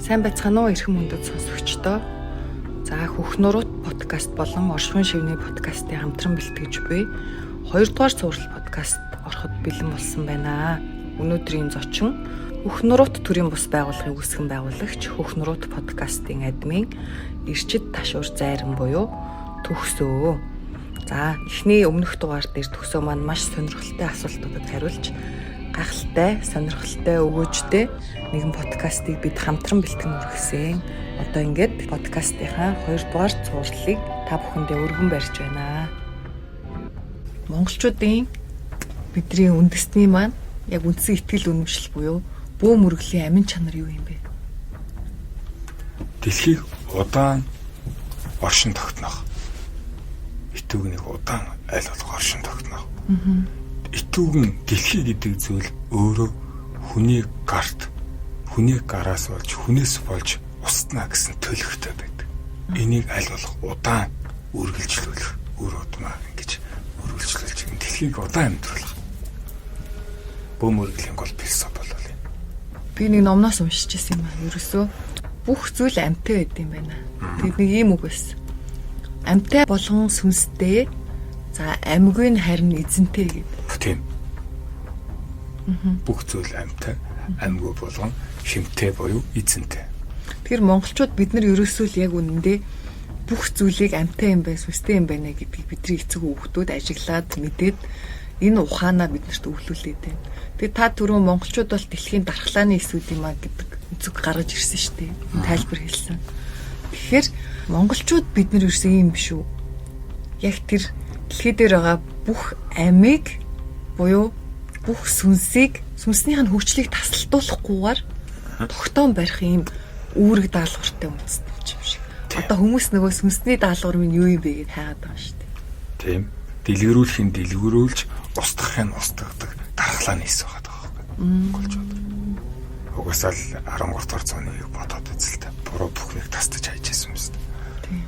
Сайн байцгаана уу эрхэм хүндэт сонсогчдоо. За хөх нурууд подкаст болон оршихуйн шивний подкастын хамтран бэлтгэж буй 2 дугаар цуврал подкаст ороход бэлэн болсон байна. Өнөөдрийн зочин хөх нурууд төрийн бус байгууллагын үүсгэн байгуулагч хөх нурууд подкастын админ Ирчид Ташуур Зайран буюу Төгсөө. За эхний өмнөх дугаар дээр Төгсөө маань маш сонирхолтой асуултуудад хариулж гахалтай, сонирхолтой, өгөөжтэй нэгэн подкастыг бид хамтран бэлтгэн үргэлжсэн. Одоо ингээд подкастынхаа 2 дугаар цувралыг та бүхэндээ өргөн барьж байна. Монголчуудын бидний үндэсний маань яг үндсэн итгэл үнэмшил буюу бөө мөргөлийн амин чанар юу юм бэ? Дэлхийг удаан оршин тогтнох. Итүүгнийг удаан аль болох оршин тогтнох. Итүүгэн дэлхий гэдэг зүйл өөрөө хүний гарт, хүний гараас болж, хүнээс болж устна гэсэн төлөвтэй байдаг. Энийг аль болох удаан үргэлжлүүлэх, өөр удмаа ингэж үргэлжлүүлж дэлхийг удаан амьдруулах. Бөөмөргөлийн гол философи болов юм. Би нэг номноос уншиж ирсэн юм аа. Ерөөсөө бүх зүйл амьтай байд юм байна. Тэгэд нэг ийм үг байсан. Амьтай болгон сүнстэй, за амьгүй нь харин эзэнтэй гэдэг. Тийм. Бүх зүйл амьтай, амьгүй болгон шимтэй буюу эзэнтэй. Тэгэхээр монголчууд бид нар ерөөсөө л яг үнэндээ бүх зүйлийг амьтай юм байна, сүнстэй юм байна гэдгийг бидний эцэг хүүхдүүд ажиглаад мэдээд энэ ухаанаа биднэрт өвлүүлээд байна. Тэгээд та түрүү монголчууд бол дэлхийн дархлааны эсүүд юм а гэдэг үзэг гаргаж ирсэн шүү дээ. Тайлбар хэлсэн. Тэгэхээр монголчууд бид нар ерөөсөө юм биш үү? Яг тэр дэлхий дээр байгаа бүх амийг буюу бүх сүнсийг, сүнснийх нь хөгжлийг тасалдуулахгүйгээр тогтоон барих юм үүрэг даалгавартай үндэстэй юм шиг. Одоо хүмүүс нөгөө сүнсний даалгавар минь юу юм бэ гэж хайгаад байгаа шүү дээ. Тийм. Дэлгэрүүлэхин дэлгэрүүлж, устгахын устгадаг дархлааны эс байгаа байхгүй. Монголчууд. Угаасаа л 13 дугаар зууныг бодоод үзэлтэй. Буруу бүхнийг тасдаж хайж ирсэн юм шүү дээ. Тийм.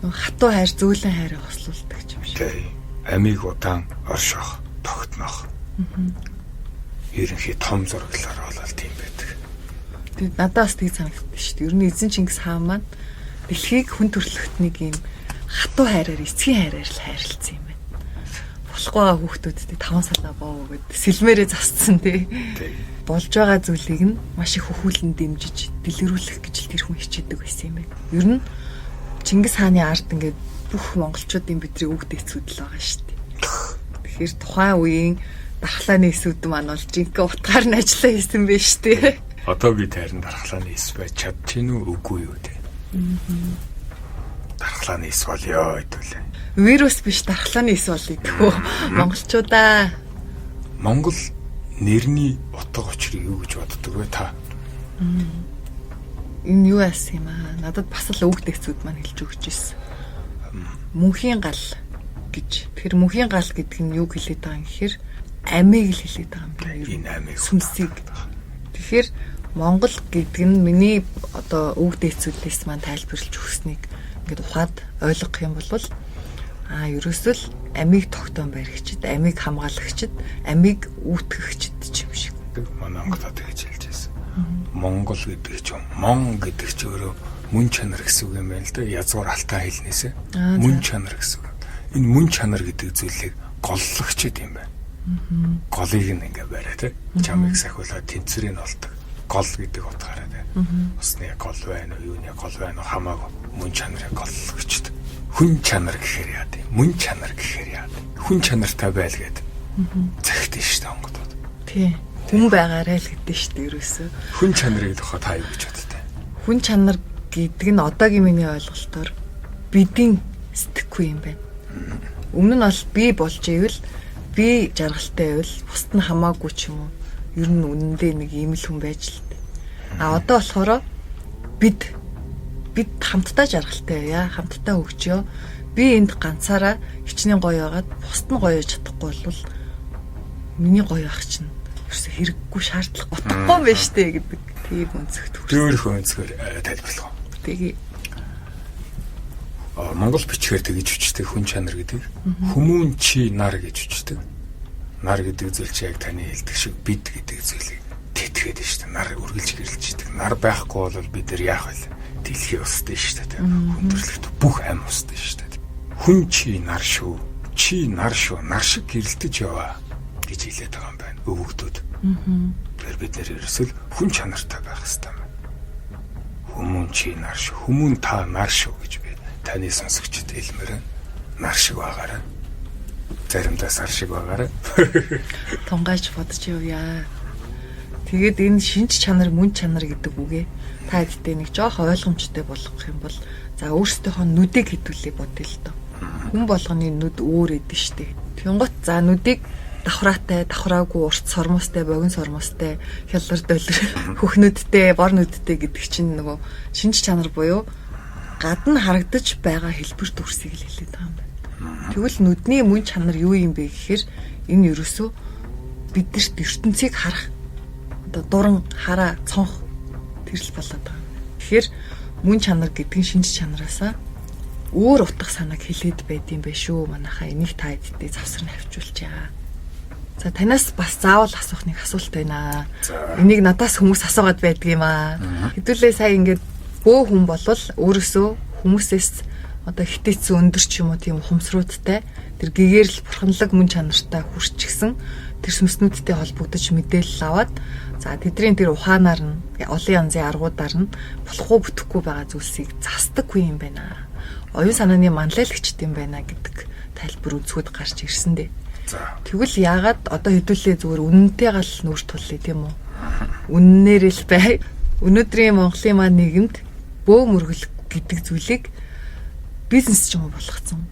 Нөгөө хатуу хайр, зөөлөн хайрыг хослуулдаг юм шиг. Тийм. Амийг удаан орших, тогтнох. Ерөнхий том зураглалаар болол тийм байдаг. Тэгээд надаас тийг санагддаг шүү дээ. Ер нь эзэн Чингис хаан маань дэлхийг хүн төрөлхт нэг юм хатуу хайраар, эцгийн хайраар л хайрлцсан юм байна. Болохгүй байгаа хүүхдүүдтэй 5 салаа боо гэд сэлмээрээ засцсан тий. Болж байгаа зүйлийг нь маш их хөхүүлэн дэмжиж дэлгэрүүлэх гэж л тэр хүн хичээдэг байсан юм байна. Ер нь Чингис хааны ард ингээд бүх монголчуудын бидний үг дэцүүд л байгаа шүү дээ. Тэгэхээр тухайн үеийн дархлааны эсүүд маань бол жинхэнэ утгаар нь ажиллаа хийсэн байж тээ. Одоо би тайран дархлааны эс байж чадчихэв үү үгүй юу те. Дархлааны эс болёо хэвлээ. Вирус биш дархлааны эс болъё гэхүү монголчуудаа. Монгол нэрний утга учирыг юу гэж боддог вэ та? Энэ юу яасан юм аа? Надад бас л үг дэцүүд маань хэлж өгч ирсэн. Мөнхийн гал гэж. Тэгэхээр мөнхийн гал гэдэг нь юу хэлээд байгаа юм гэхээр амийг л хэлээд байгаа юм байна. Энэ амийг сүнсийг. Тэгэхээр Монгол гэдэг нь миний одоо үг дэцүүдээс маань тайлбарлаж өгснийг ингээд ухаад ойлгох юм бол ерөөсөө л амийг тогтоон баригчид, амийг хамгаалагчид, амийг үүтгэгчид ч юм шиг. Манай Монголд тэгж хэлж байсан. Монгол гэдэг чинь мон гэдэг чинь өөрөө мөн чанар гэсэн үг юм байна л да. Язгуур алтан хэлнээсээ мөн чанар гэсэн үг. Энэ мөн чанар гэдэг зүйлийг голлогчд юм байна. Голыг нь ингээ бариа те. Чамыг сахиулаад тэнцвэрийг олдог. Гол гэдэг утгаараа те. Усны гол байна уу, юуны гол байна уу хамаагүй мөн чанарыг голлогчд. Хүн чанар гэхээр яа вэ? Мөн чанар гэхээр яа вэ? Хүн чанартай байл гээд. Захид нь шүү дээ Монголд. Тий. Хүн байгаарай л гэдэг шүү дээ ерөөсөө. Хүн чанарыг тухай та юу гэж боддог? Хүн чанар гэдэг нь одоогийн миний ойлголтоор бидийн сэтгэхгүй юм байна. Өмнө нь бол би болж ивэл би жаргалтай байвал бусд нь хамаагүй ч юм уу. Ер нь үнэндээ нэг ийм л хүн байж л дээ. Одоо болохоор бид хамтдаа жаргалтай байя, хамтдаа хөгжиё. Би энд ганцаараа хичнээн гоё байгаад бусд нь гоё яж чадахгүй бол миний гоё ах чинь ерөөсө хэрэггүй шаардлага утгагүй юм байна штэ гэдэг тийм өнцгт хүрсэн. Өөрийнхөө өнцгөр тайлбарлах. Тэгээ Монгол бичгээр тэгж үчдэг хүн чанар гэдэг. Хүмүүн чи нар гэж үчдэг. Нар гэдэг зүйл чи яг таны хэлдэг шиг бид гэдэг зүйлийг тэтгэх илэрхийлээд шүү дээ. Нар үргэлж гэрэлж идэг. Нар байхгүй бол бид нар яах вэ? Дэлхий устдээ шүү дээ. Хүндрэлт бүх ам устдээ шүү дээ. Хүн чи нар шүү. Чи нар шүү. Нар шиг гэрэлтэж яваа гэж хэлээд байгаа юм байна. Өвөгдүүд. Тэгэхээр бид нэр ерөөсөл хүн чанартай байх хэрэгтэй юм. Хүмүүн чи нар шүү. Хүмүүн та нар шүү гэж би таны сонсогчд хэлмээр нар шиг байгаарай. Заримдаа сар шиг байгаарай. Тунгайч бодож явъя. Тэгээд энэ шинж чанар, мөн чанар гэдэг үгээ та хэдтэй нэг жоох ойлгомжтой болгох юм бол за өөрсдийнхөө нүдийг хэдүүлээ бодъё л доо. Хүн болгоны нүд өөр эдэн штэ. Тэнгот за нүдийг давхраатай, давхраагүй, урт сормостой, богино сормостой, хялбар долир, хөхнөдтэй, бор нүдтэй гэдэг чинь нөгөө шинж чанар буюу гадна харагдаж байгаа хэлбэр дүрсийг л хэлээд байгаа юм байна. Тэгвэл нүдний мөн чанар юу юм бэ гэхээр энэ ерөөсөө биднэрт ертөнцийг харах одоо дуран хараа цонх тэрл болоод байгаа. Тэгэхээр мөн чанар гэдэг нь шинж чанараасаа өөр утга санааг хэлээд байдсан байх шүү. Манайхаа энийг та хэдтэй завсар нь хавчуулчаа. За танаас бас заавал асуух нэг асуулт байна. Энийг надаас хүмүүс асуугаад байдаг юм аа. Хэдүүлээ сая ингээд бөө хүн болвол өөрөөсөө хүмүүсээс одоо хитэцсэн өндөр ч юм уу тийм ухамсаруудтай тэр гэгэрл бурханлаг мөн чанартай хүрчихсэн тэр сүнснүүдтэй холбогдож мэдээлэл аваад за тэдний тэр ухаанаар нь олон янзын аргуудаар нь болохгүй бүтэхгүй байгаа зүйлсийг застдаггүй юм байна. Оюун санааны манлайлагчд юм байна гэдэг тайлбар үзэхэд гарч ирсэн дээ. Тэгвэл яагаад одоо хэдүүлээ зүгээр үнэнтэйгээ л нүүр туллаа тийм үү? Үннээр л бай. Өнөөдрийн Монголын маань нийгэмд бөө мөргөл гэдэг зүйлийг бизнес ч юм уу болгоцсон.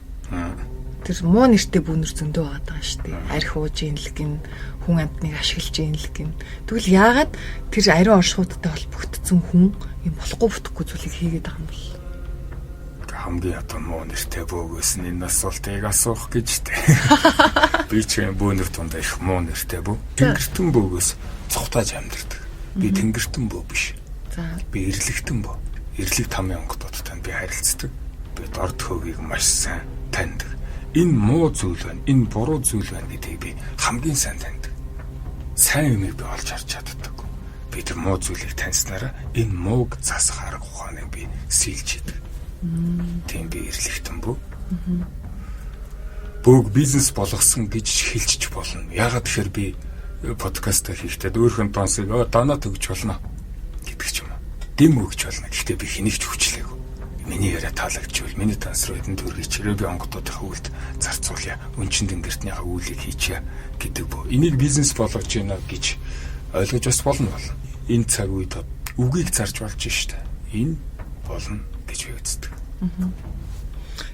Тэр муу нэртэй бүнэр зөндөө байгаа шүү дээ. Арх ууж ийнлэг гин хүн амтныг ашиглаж ийнлэг гин. Тэгвэл яагаад тэр ариун оршуудтай холбогдсон хүн юм болохгүй бүтэхгүй зүйлийг хийгээд байгаа юм бол? Хамгийн одоо муу нэртэй бөөгөөс нь энэ асуултыг асуух гэж дээ. Би ч бөөнөр тундаа их муу нэртэй бөө. Тэнгэртэн бөөгөөс цухтааж амьдэрдэг. Би тэнгэртэн бөө биш. За. Би эрлэгтэн бөө. Эрлэг тамийн онгодуудтай би харилцдаг. Би дорд хөөгийг маш сайн таньдаг. Энэ муу зүйл байна, энэ буруу зүйл байна гэдгийг би хамгийн сайн таньдаг. Сайн юмыг би олж харж чаддаг. Би тэр муу зүйлийг таньснараа энэ мууг засах арга ухааныг би сэлж идэг. Тийм би эрлэгтэн бөө. Бөөг бизнес болгосон гэж хэлчих болно. Яагаад тэгэхээр би подкаст хийхдээ өөрхөн тонсыг доноо төгж болно гэдэг ч юм уу. Дэм өгч болно. Гэхдээ би хэнийгч хүчлээгүй. Миний яриа таалагдчихвал миний тонс руу эдэн төргий чирээ би онгодуудынхаа үйлд зарцуулъя. Үнчин тэнгэртнийхээ үйлийг хийчихье гэдэг бөө. Энийг бизнес болгож байна гэж ойлгож бас болно бол. Энэ цаг үед үгийг зарж болж штэ. Энэ болно гэж би үздэг.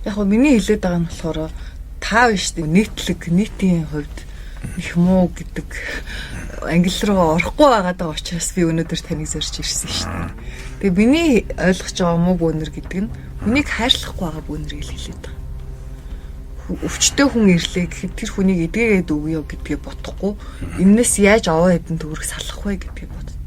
Яг хөө миний хэлээд байгаа нь болохоор та биш нийтлэг нийтийн хувьд их муу гэдэг англи руу орохгүй байгаад байгаа учраас би өнөөдөр таныг зорж ирсэн шүү дээ. Тэгээ миний ойлгож байгаа муу бөөнөр гэдэг нь хүнийг хайрлахгүй байгаа бөөнрийг хэлээд байгаа. Өвчтөе хүн ирлээ гэхэд тэр хүнийг эдгээгээд өгье гэдгийг бодохгүй энэс яаж овоо хэдэн төгрөг салах вэ гэдгийг боддог.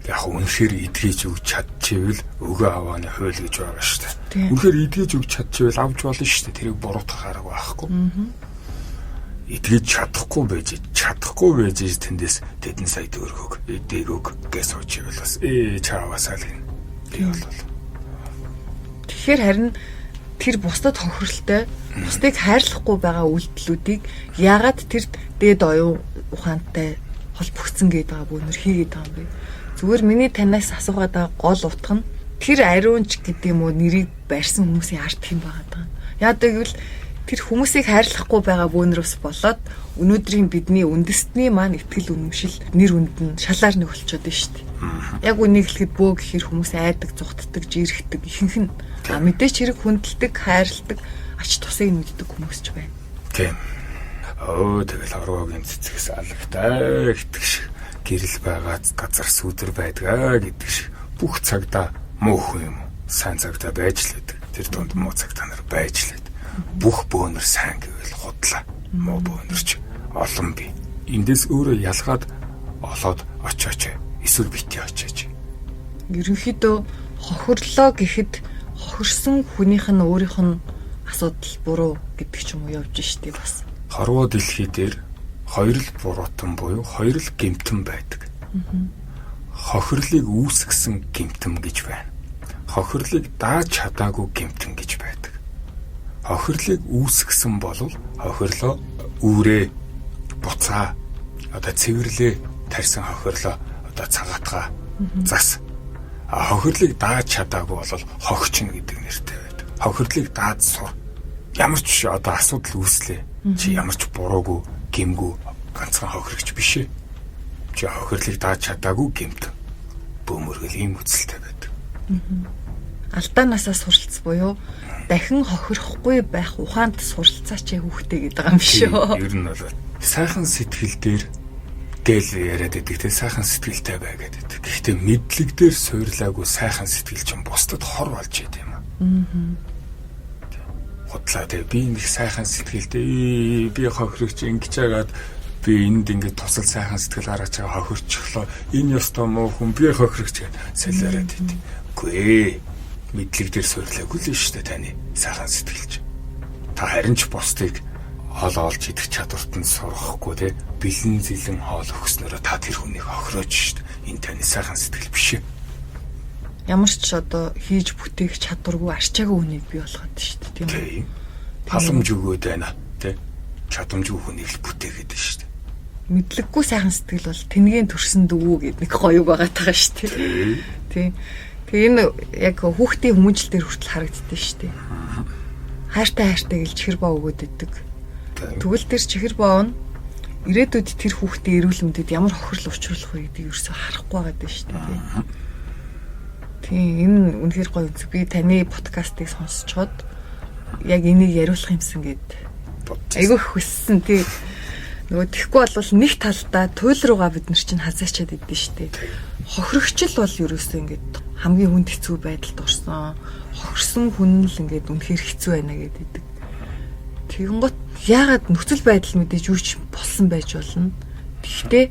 Яг үнэхээр эдгэж өгч чадчихвэл өгөө авааны хууль гэж байгаа шүү дээ. Үнэхээр эдгэж өгч чадчихвэл авч болно шүү дээ. Тэрийг буруутгах арга байхгүй. Эдгэж чадахгүй байж тэндээс тэдэн сая төгрөгөг эдгээг гэж суучвал бас чаавасаа л гин. Би бол. Тэгэхээр харин тэр бусдад хохирлтой бусдыг хайрлахгүй байгаа үйлдэлүүдийг яагаад тэр дээд оюун ухаантай холбогдсон гэдэг байгаа бөөнөр хийгээд байгаа юм бэ? Зүгээр миний танаас асуугаад байгаа гол утга нь тэр ариунч гэдэг юм уу нэрийг барьсан хүмүүсийн арт хэм байгаа даа. Яагаад гэвэл тэр хүмүүсийг хайрлахгүй байгаа бөөнрөөс болоод өнөөдрийн бидний үндэстний маань итгэл үнэмшил нэр үнд нь шалаар нэг болчиход байна шүү дээ. Яг үнийг хэлэхэд бөө гэхэр хүмүүс айдаг, зүхтдаг, жирэгдэг ихэнх нь мэдээч хэрэг хүндэлдэг, хайрладаг, ач тусыг мэддэг хүмүүс ч байна. Тийм. Тэгэл ороогийн цэцгээс алагтай гэдэг шиг гэрэл байгаа газар сүдэр байдгаа гэдэг шиг бүх цагта муу хүн юм. Сайн цагта байж л байдаг. Тэр донд муу цагта нар байж л байдаг. Бүх бөөнөр сайн гэвэл худлаа. Муу бөөнөрч олон бий. Эндээс өөрөө ялгаад олоод очооч. Эсвэл битгий очооч. Ерөнхийдөө хохирлоо гэхэд хохирсон хүнийх нь өөрийнх нь асуудал буруу гэдэг ч юм уу явж штий бас. Хорвоо дэлхий дээр хоёр л буруутан буюу хоёр л гэмтэн байдаг. Хохирлыг үүсгэсэн гэмтэн гэж байна. Хохирлыг дааж чадаагүй гэмтэн гэж байдаг. Хохирлыг үүсгэсэн бол хохирлоо үүрээ, буцаа, одоо цэвэрлээ тарьсан хохирлоо одоо цагаатгаа зас. Хохирлыг дааж чадаагүй бол хогчин гэдэг нэртэй байдаг. Хохирлыг даад сур. Ямар ч одоо асуудал үүслээ. Чи ямар ч буруугүй, гэмгүй ганцхан хохирогч биш ээ. Чи хохирлыг дааж чадаагүй гэмт. Бөөмөргөл ийм үцэлтэй байдаг. Алдаанасаа суралц буюу дахин хохирохгүй байх ухаанд суралцаач хүүхдээ гэдэг юм шүү. Ер нь бол сайхан сэтгэл дээр гэл яриад байдаг те сайхан сэтгэлтэй бай гэдэг. Гэхдээ мэдлэг дээр суйрлаагүй сайхан сэтгэл чинь бусдад хор болж идэв юм аа. Худлаа те би нэг сайхан сэтгэлтэй би хохирогч ингэж яагаад би энд ингээд тусал сайхан сэтгэл гаргаж байгаа хохирчихлоо. Энэ ёстой муу хүн би хохирогч гэж солиороод идэв. Үгүй ээ. Мэдлэг дээр суйрлаагүй л шүү дээ таны сайхан сэтгэлч. Та харин ч бусдыг хоол олж идэх чадварт нь сурахгүй те бэлэн зэлэн хоол өгснөөрөө та тэр хүнийг хохироож шүү дээ. Энэ таны сайхан сэтгэл биш ээ. Ямар ч одоо хийж бүтээх чадваргүй арчаагүй хүнийг бий болгоод шүү дээ тийм үү? Халамж өгөөд байна те чадамжгүй хүнийг л бүтээгээд шүү дээ. Мэдлэггүй сайхан сэтгэл бол тэнгийн төрсөн дөвөө гэдэг нэг гоёг байгаа таа шүү дээ. Тийм. Тэгээ энэ яг хүүхдийн хүмүүжил дээр хүртэл харагддаг шүү дээ. Хайртай гэж чихэр боо өгөөд идэг. Тэгвэл тэр чихэр боо нь ирээдүйд тэр хүүхдийн эрүүл мэндэд ямар хохирол учруулах вэ гэдгийг ерөөсөө харахгүй байгаа даа шүү дээ. Тийм энэ үнэхээр гоё үз. Би таны подкастыг сонсчоод яг энийг яриулах юмсан гэд айгүй хүссэн. Тий нөгөө тэгэхгүй бол нэг талдаа туйл руугаа бид нар чинь хазаачаад идэв шүү дээ. Хохирогчл бол ерөөсөө ингээд хамгийн хүнд хэцүү байдалд орсон. Хохирсон хүн л ингээд үнэхээр хэцүү байна гэдэг. Тэгэн гот яагаад нөхцөл байдал мэдээж юу ч болсон байж болно. Гэхдээ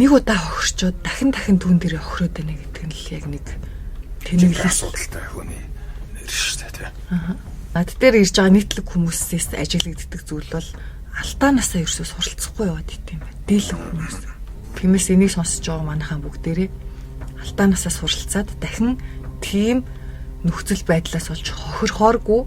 нэг удаа хохирчоод дахин түүн дээр хохироод байна гэдэг нь л яг нэг тэнэглэл асуудалтай хүний нэр шүү дээ. Над дээр ирж байгаа нийтлэг хүмүүсээс ажиглагддаг зүйл бол алдаанасаа ерөөсөө суралцахгүй яваад идэв юм байна. Дийлэн хүмүүс. Тиймээс энийг сонсож байгаа манайхан бүгдээрээ алдаанасаа суралцаад дахин тийм нөхцөл байдлаас болж хохирхооргүй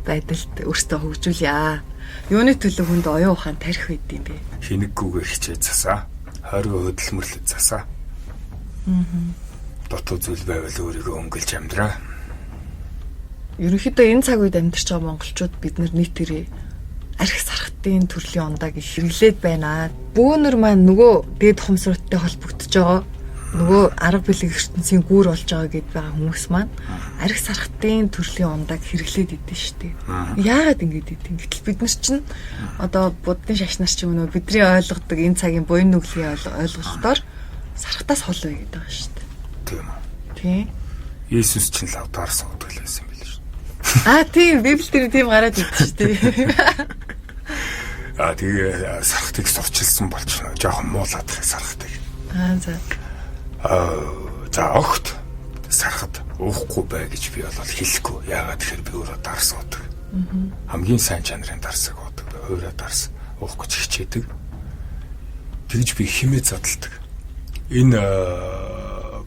байдалд өөртөө хөгжүүлье. Юуны төлөө хүнд оюун ухаан тарих байд юм бэ? Хинэггүйгээр хичээж засаа. Хориг хөдөлмөрлөд засаа. Дотоо зүйл байвал өөрийгөө өнгөлж амьдраа. Ерөнхийдөө энэ цаг үед амьдарч байгаа монголчууд бид нар нийтээрээ архи сархтын төрлийн ундааг хэрэглээд байна. Бөөнөр маань нөгөө дээд ухамсартай холбогдож байгаа. Нөгөө арга билег ертөнцийн гүүр болж байгаа гэд байгаа хүмүүс маань архи сархтын төрлийн ундааг хэрэглээд идэв штеп. Яагаад ингэж идэв? Гэтэл бид нар чинь одоо буддын шашнаар ч юм уу бидний ойлгодог энэ цагийн буян нүглийн ойлголтоор сархтаас хол бай гэдэг байгаа штеп. Тийм үү? Тийм. Есүс чинь лавдаар суудаг л байсан байл шүү. Тийм, Библиэр тийм гараад идэв штеп. Тэгээ сархтыг сурчилсан болчихно. Жохон муулаад их сархтыг. За. За огт сархад уухгүй бай гэж би бол хэлэхгүй. Яагаад тэгэхээр би өөрөө дарс уудаг. Хамгийн сайн чанарын дарсыг уудаг. Өөрөө дарс уухгүй ч хичээдэг. Тэгж би химээ задалдаг. Энэ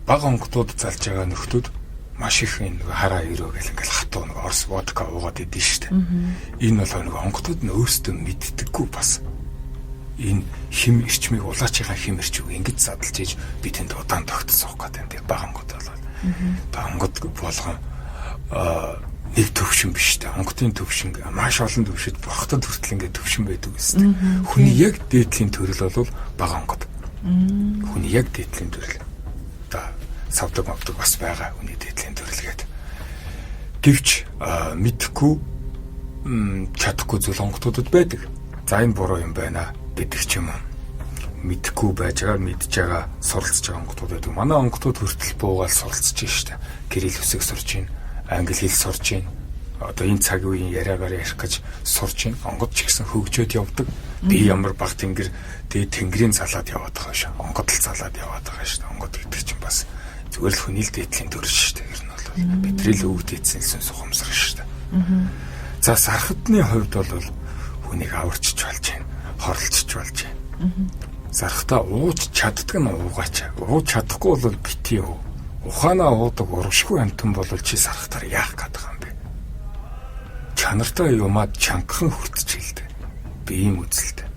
бага онгодууд залж байгаа нөхдүүд маш их энэ хараа өрөө гэл ингээл хатуу нэг орс водка уугаад идэв штэ. Энэ бол нэг онгодууд нь өөрсдөө мэддэггүй бас. Энэ хим ирчмийг улаачийнхаа хим ирчвэг ингэж задлж ийж би тэнд удаан тогтцох гэдэг юм. Тэр бага онгод болоод. Онгод болгон нэг төвшин биш тэ. Онгодын төвшин маш олон төвшөд бохтод хүртэл ингээд төвшин байдаг гэсэн. Хүний яг дээдлийн төрөл бол бага онгод. Хүний яг дээдлийн төрөл. Савдаг мавдаг бас байгаа хүний дээдлийн төрөлгээд. Гэвч мэдхгүй чадахгүй зүйл онгодуудад байдаг. За энэ буруу юм байна гэдэг ч юм уу. Мэдхгүй байж байгаа, мэдж байгаа, суралцж байгаа онгодууд байдаг. Манай онгодууд хүртэл буугаал суралцж штэ. Гэрэл үсэг сурж гин, англи хэл сурж гин. Одоо энэ цаг үеийн яриагаар ярих гэж сурж гин. Онгод ч гэсэн хөгжөөд явдаг. Би ямар баг тэнгэр дээд тэнгэрийн залаад яваад байгаа ш. Онгод л залаад яваад байгаа штэ. Онгод гэдэг чинь бас зүгээр л хүний л дээдлийн төрөл шүү дээ. Ер нь бол бидний л өвд эдсэн сухамсар шүү дээ. За сархадны хувьд бол хүнийг аварчж болж байна, хорлцж болж байна. Сархтаа ууж чаддаг нь уугаач. Ууж чадахгүй бол битгий уу. Ухаанаа уудаг урагшгүй амтан бол чи сархтаар яах гэдэг юм бэ? Чанартай юмад чангахан хүртчихэлтэй. Би ийм үзэлтэй.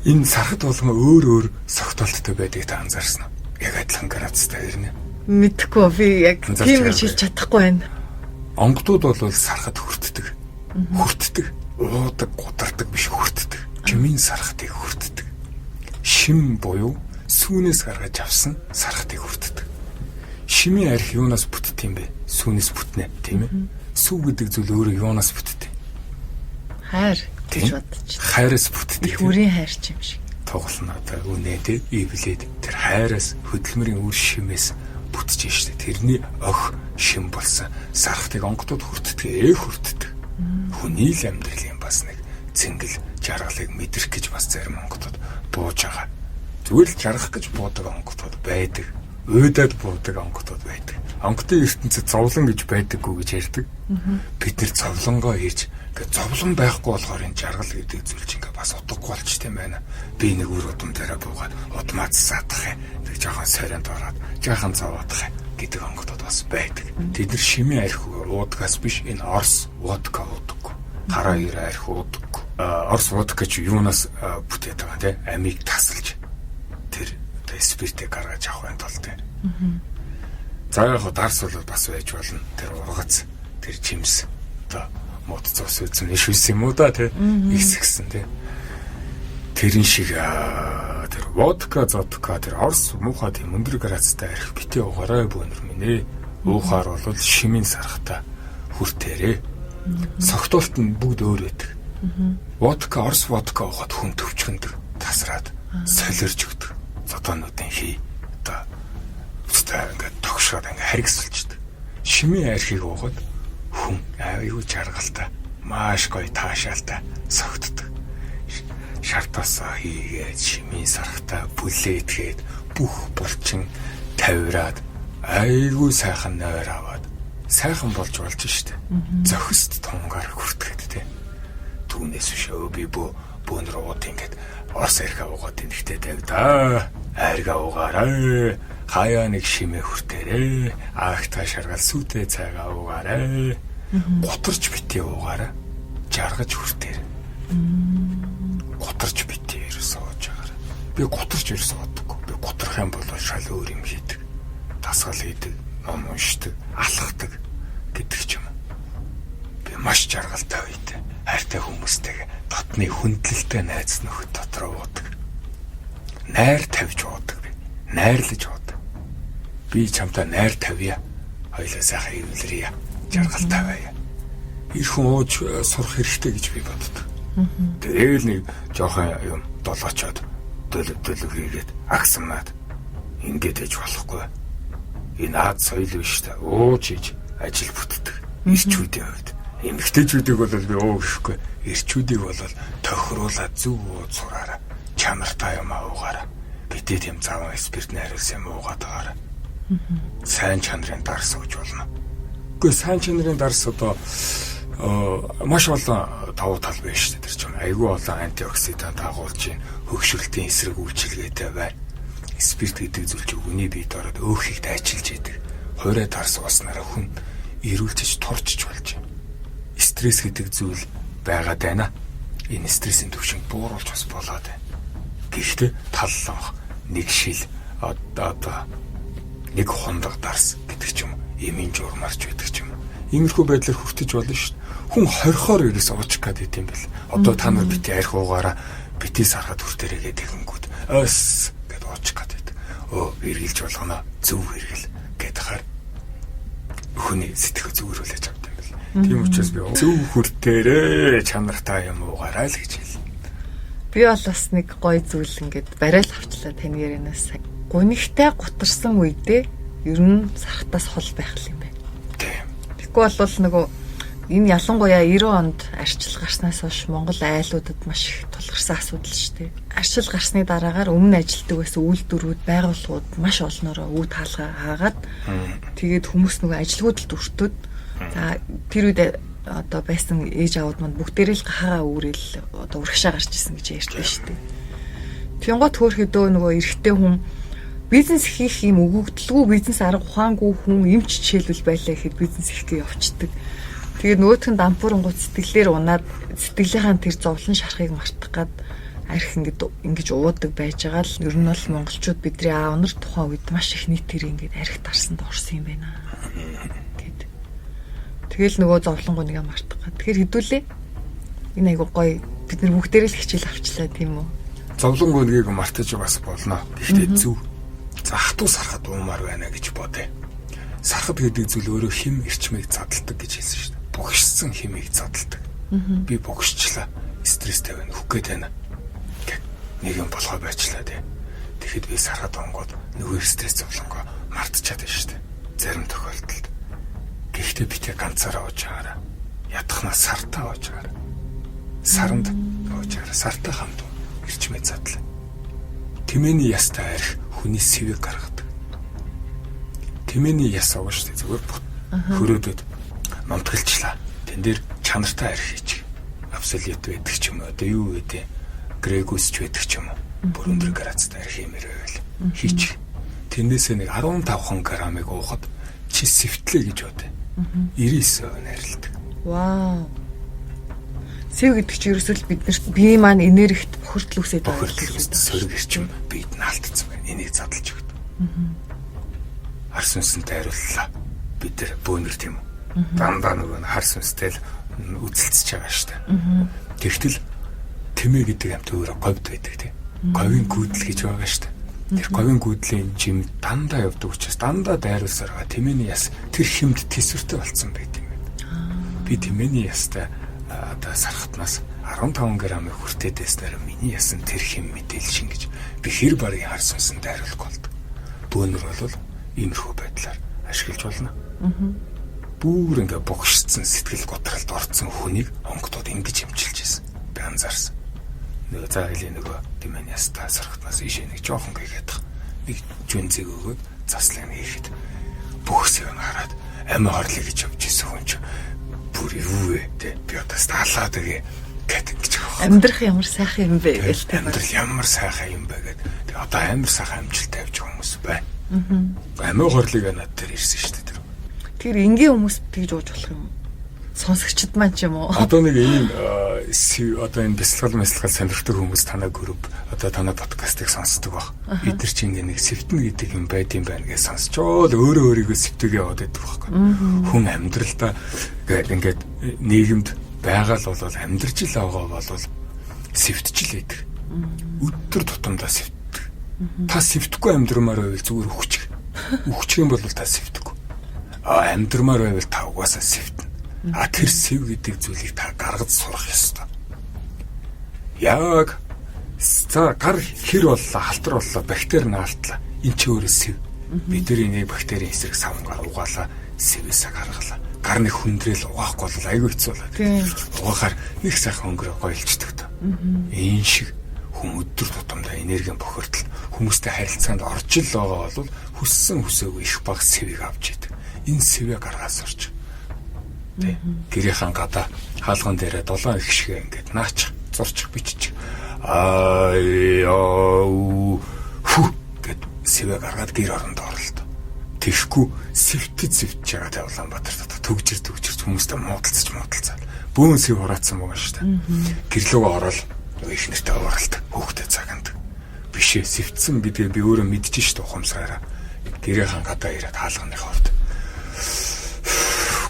Энэ сархад болгон өөр согтолттой байдгийг та анзаарсан уу? Яг адилхан градустай ирнэ. Мэдхгүй би яг тийм гэж хэлж чадахгүй байна. Онгодууд бол сархад хүртдэг. Хүртдэг. Уудаг, гудардаг биш хүртдэг. Жимийн сархтыг хүртдэг. Шим буюу сүүнээс гаргаж авсан сархтыг хүртдэг. Шимийн арх юунаас бүтдэг юм бэ? Сүүнээс бүтнэ, тийм ээ? Сүү гэдэг зүйл өөрөө юунаас бүтдэг? Хайр гэж бодож. Хайраас бүтдэг. Их үрийн хайр ч юм шиг. Тоглоно одоо үнэтэй ивлээд тэр хайраас хөдөлмөрийн үр шимээс бүтэж штэ. Тэрний ох шим болсон сархтыг онгодод хүртдэг, хүртдэг. Хүний л амьдралын бас нэг цэнгэл жаргалыг мэдрэх гэж бас зарим онгодод бууж байгаа. Зүгээр л жаргах гэж буудаг онгодод байдаг. Уйдаад буудаг онгодод байдаг. Онгодын ертөнцид зовлон гэж байдаггүй гэж ярьдаг. Бид нэр зовлонгоо ирж зовлон байхгүй болохоор энэ жаргал гэдэг зүйл чинь бас утгагүй болчтой юм байна. Би нэг үр удам дээр буугаад удмаа цаадах юм. Тэг жоохон сорионд ороод жоохон зовоодах юм гэдэг онгодод бас байдаг. Тэд нар шимийн арх уудгаас биш энэ орс водка уудаг. Хараа ир арх уудаг. Орс водка чи юунаас бүтээд байгаа те? Амийг тасалж тэр спиртээ гаргаж авах юм тул те. За яг дарс бол бас байж болно. Тэр ургац, тэр жимс одоо мод цус үзэн ишвс юм уу да те? Ихсгсэн те. Тэрэн шиг тэр водка, зодка тэр орс муухай тийм өндөр градустай арх битээ угаарай бөөнөр минь ээ. Уухаар бол шимийн сархтаа хүртээрээ. Согтуулт нь бүгд өөр байдаг. Водка, орс водка уухад хүн төвчгөндөг, тасраад солирж өгдөг. Зодоонуудын хий одоо өстэй ингээд тогшоод ингээд харгисалждаг. Шимийн архийг уухад хүн аюу жаргалтай, маш гоё таашаалтай согтдог. Шартасаа хийгээд шимийн сархтаа бүлээдгээд бүх булчин тавираад айгүй сайхан нойр аваад сайхан болж штэ. Зохист тунгаар хүртгэхэд те. Түүнээс шөө би бөөнөр ууд ингээд орс архи уугаад инхтэй тавьдаа. Арга уугаарай. Хаяа нэг шимээ хүртээрээ. Агтаа шаргал сүтээ цайгаа уугаарай. Гутарч битээ уугаарай. Жаргаж хүртээр. Гутарч битээ сууж байгаарай. Би гутарч суудаггүй. Би гутрах юм бол шал өөр юм хийдэг. Дасгал хийдэг, ном уншдаг, алхдаг гэдэг ч юм. Би маш жаргалтай үйтэй. Хайртай хүмүүстэйгээ дотны хүндлэлтэй найз нөхөд дотор уудаг. Найр тавьж уудаг би. Найрлаж уудаг. Би чамтай найр тавья. Хоёлаа сайхан эвлэрье. Жаргалтай байя. Их хүн ууж сурах хэрэгтэй гэж би боддог. Тэгээл нэг жоохон юм долоочоод дөлөв хийгээд агсамнаад ингээд ээж болохгүй. Энэ ад соёл биш та. Ууж иж ажил бүтдэг. Ирчүүдийн хувьд. Эмэгтэйчүүдийг бол би ууг гэхгүй. Ирчүүдийг бол тохируулаад зүг ууж сураараа. Чанартай юм уугаараа. Бидэд юм заван спирт найруулсан юм уугаад байгаараа. Сайн чанарын дарс өгж болно. Гэхдээ сайн чанарын дарс одоо маш олон давуу тал байна шүү дээ. Тэр чинь айгүй олон антиоксидант агуулж ийн хөгшрөлтийн эсрэг үйлчилгээтэй байна. Спирт гэдэг зүйл чинь хүний биед ороод өөхийг дайчилж идэг. Хуурай дарс ууснараа хүн эрүүлжиж турчж болж байна. Стресс гэдэг зүйл байгаад байна. Энэ стрессийн түвшинг бууруулж бас болоод байна. Гэхдээ талланх нэг шил одоо нэг хондог дарс гэдэг ч юм эмийн журмарч байдаг ч юм. Иймэрхүү байдлаар хүртэж болно шүү дээ. Хүн хорхоор ерөөс уучих гээд юм бэл. Одоо та нар бити арх уугаараа бити сархад хүртээрээ гэдэг хэнгүүд өөс гэд уучих гээд. Эргэлж болгоно зөв эргэл гэд хаар хүний сэтгэл зүгээрүүлж авдаг юм бэл. Тийм учраас би зөв хүртээрээ чанартай юм уугаарай л гэж хэлнэ. Би бол бас нэг гоё зүйл ингээд барайл авчлаа таны ярианаас. Гунигтай гутарсан үедээ ер нь сархтаас хол байх юм байна. Тийм. Тэгэхгүй бол нөгөө энэ ялангуяа 90 онд арчил гарснаас хойш Монгол айлуудад маш их тулгарсан асуудал шүү дээ. Арчил гарсны дараагаар өмнө ажилтдаг байсан үйлдвэрүүд, байгууллагууд маш олноороо үе таалгаа хаагаад тэгээд хүмүүс нөгөө ажилгүйдэлд өртөөд за тэр үед одоо байсан ээж аауд манд бүгдээрээ л хаа үүрэл одоо урагшаа гарч исэн гэж ярьдаг шүү дээ. Тэнгуут хөөрхөдөө нөгөө эрэгтэй хүн бизнес хийх юм өгөгдлгүй бизнес арга ухаангүй хүн эмч жишээлбэл байлаа гэхэд бизнес хийхгээ явцдаг. Тэгээд нөгөөх нь дампуурангууд сэтгэлээр унаад сэтгэлийнхаа тэр зовлон шарахыг мартах гад арх ингэж уудаг байж байгаа л ер нь бол монголчууд бидний аав нар тухайн үед маш их нийт тэр ингэж арх тарсанд орсон юм байна гэд. Тэгэл нөгөө зовлонгоо нэгэ мартах гад. Тэгэхээр хэдүүлээ энэ айгуу гоё бид нар бүгдээрээ л хичээл авчлаа тийм үү. Зовлонгоо нэгийг мартаж бас болно. Гэхдээ зөв. За хатуу сарахад уумаар байна гэж бодъё. Сарахад гэдэг зүйл өөрөө хим эрчмийг задалдаг гэж хэлсэн шүү дээ. Богшсон химийг задалдаг. Би богшчлаа. Стресстэй байна. Үхэх гээд байна. Нэг юм болохоо байчлаа тий. Тэгэхэд би сарахад онгод нөгөө стресс зовлонгоо мартчихад байна шүү дээ. Зарим тохиолдолд. Гэхдээ би тэг ганцаараа ууж байгаараа. Ятхнаа сартаа ууж байгаараа. Саранд ууж байгаараа. Сартай хамт эрчмээ задлаа. Тэмээний ястай арх хүний сэвэг гаргадаг. Тэмээний яс аваа шүү дээ. Зүгээр хөрөөдөд номтголчлаа. Тэн дээр чанартай арх хийчих. Абсолют байдаг ч юм уу. Одоо юу гэдэг Грегус ч байдаг ч юм уу. Бүр өндөр градустай арх хиймээр байвал хийчих. Тэндээсээ нэг 15 грамыг уухад чи сэвтлээ гэж бодъё. 99% найрладаг. Вау. Сэв гэдэг чинь ерөөсөө биднэрт бие маань энергит бохирдол үүсээд байгаа юм. Сөрөг эрчим биед нь алдсан байна. Энийг задлж өгдөг. Хар сүнсэнтэй хариуллаа. Бид нар бөөнөр тийм үү. Дандаа нөгөө хар сүнстэй л үзэлцэж байгаа шүү дээ. Тэгтэл тэмээ гэдэг амт өөрөө говьд байдаг тийм. Говийн гүйдэл гэж байгаа шүү дээ. Тэр говийн гүйдлийн жим дандаа явдаг учраас дандаа дайруулсаар байгаа. Тэмээний яс тэр хэмд төсвөртэй болцсон байт юм байна. Би тэмээний ястай одоо сархатнаас 15 грамыг хүртээдээснээр миний ясан тэр хэм мэдээлэл шингэж би хэр барыг хар сүнсэнд дайруулах болдог. Бөөнөр бол иймэрхүү байдлаар ашиглаж болно. Бүр ингээ богшсон сэтгэл готролд орцсон хүнийг онгодод ингэж хэмчилж байсан. Би анзаарсан. Нөгөө заагийн нөгөө тэмээний ястаа сархатнаас ийшээ нэг жоохон гээгээд нэг жүнзэг өгөөд заслын хийхэд бүхсээ хараад амиа хорлоо гэж явж исэн хүн чинь бүр юу вэ те би одоо стаалаад гээ гэдэг гэж байгаа. Амьдрах ямар сайхан юм бэ гэж тийм. Амьдрал ямар сайхан юм бэ гэдэг. Тэгээ одоо амар сайхан амжилттай явж байгаа хүмүүс байна. Амиа хорлыг над дээр ирсэн шүү дээ тэр. Тэр энгийн хүмүүс тэгж ууж болох юм. Сонсогчд маань ч юм уу. Одоо нэг ийм одоо энэ бясалгал сонирхдаг хүмүүс танай групп одоо танай подкастыг сонсдог баг. Бид нар чинь нэг сэвтэн гэдэг юм байд юм байна гэж сонсчоод өөрөө өөрийгөө сэвтэгээ яваад байдаг байхгүй. Хүн амьдралдаа ингээд нийгэмд байгаа л бол амьдрж л байгаа бол сэвтжил байдаг. Өдөр тутамдаа сэвтдэг. Та сэвтэхгүй амьдрмаар байвал зүгээр үхчих. Үхчих юм бол та сэвтэхгүй. Амьдрмаар байвал та угаасаа сэвтэн. Тэр сэв гэдэг зүйлийг та гаргаж сурах ёстой. Яг гар хэр боллоо, халтар боллоо, бактери наалтлаа. Энд чи өөрөө сэв. Бидний нэг бактерийн эсрэг савнгаар угаалаа, сэвээсээ гаргалаа. Гарны хүндрэл угаахгүй бол айгүй хэцүү болоод. Угаахаар нэг сайхан өнгөрөө гойлчдаг та. Энэ шиг хүн өдөр тутамдаа энергийн бохирдол хүмүүстэй харилцаанд орж л байгаа бол хүссэн хүсээгүй их баг сэвийг авч идэг. Энэ сэвээ гаргаас орч. Гэрийнхэн гадаа хаалган дээрээ 7 их шиг ингээд наачих, зурчих, биччих. Гэт сэвэ гаргаад гэр оронд оролт. Тэхгүй сэвтэж байгаа Улаанбаатар төгжирч хүмүүстэй муудалцаад бөөн сэв хураацсан байгаа шүү дээ. Гэрлөөгөө ороод их нэртэй оролт хөөхтэй цаганд бишээ сэвтсэн гэдгээ би өөрөө мэдчихэж шүү дээ ухамсараа. Гэрийнхэн гадаа ирээд хаалганы ховд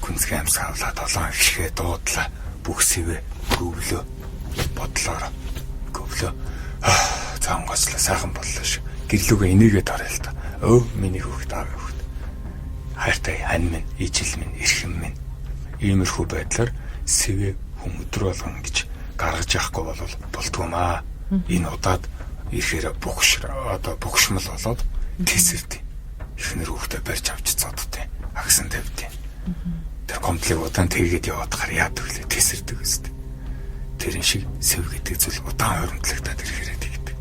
күнзгий амсаавлаа 7 ихшгээ дуудлаа бүх сэвэ гөвлөө бодлоор гөвлөө цаангослоо сайхан боллоо ш гэрлүүгээ энийгээ дараа л та миний хүүхэд аав хүүхэд хайртай ань минь ижил минь эрхэм минь иймэрхүү байдлаар сэвэ хүм өдрө болгон гэж гаргаж явахгүй болдгоомаа энэ удаад ихээр бухшмал болоод тесэрдээ ихнэр хүүхдээ барьж авч цодтой агсан тавьдیں۔ Тэр комплект удаан тэгээд яваад гар яадаг лээ тесэрдэг үстэй. Тэрэн шиг сэв гэдэг зүйл удаан хоримтлагтаад ирэхээр тэгдэг.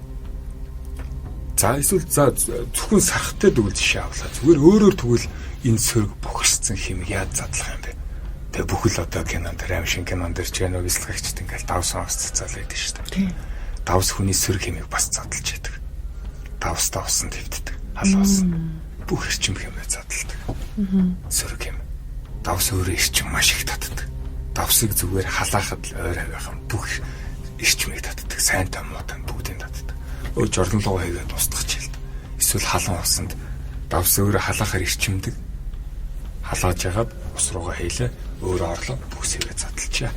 За эсвэл зөвхөн сархтай дүүл жишээ авлаа. Зүгээр өөрөөр тэгвэл энэ сөрөг бохирцсан хэмиг яаж задлах юм бэ? Тэгээ бүхэл одоо кинонд аим шин кинонд дэр ч нөө бэлтгэгчд ингээл давсан цацаал байдаг шүү дээ. Давс хүний сөрөг хэмээг бас задлж яадаг. Давстаа усан твддэг. Халуус. Бүх эрчим хэмээг задалдаг. Сөрөг хэм. Давс өөрөө эрчим маш их татдаг. Давсыг зүгээр халаахад л ойр хавьяхан бүх эрчмийг татдаг. Сайнтай муутай бүгдийг татдаг. Жорнолоо хийгээд устгах чилд. Эсвэл халуун усанд давс өөрөө халаахаар эрчимдэг. Халааж ягаад ус руугаа хийлээ өөрөө орлоо бүсээгээ задлчаа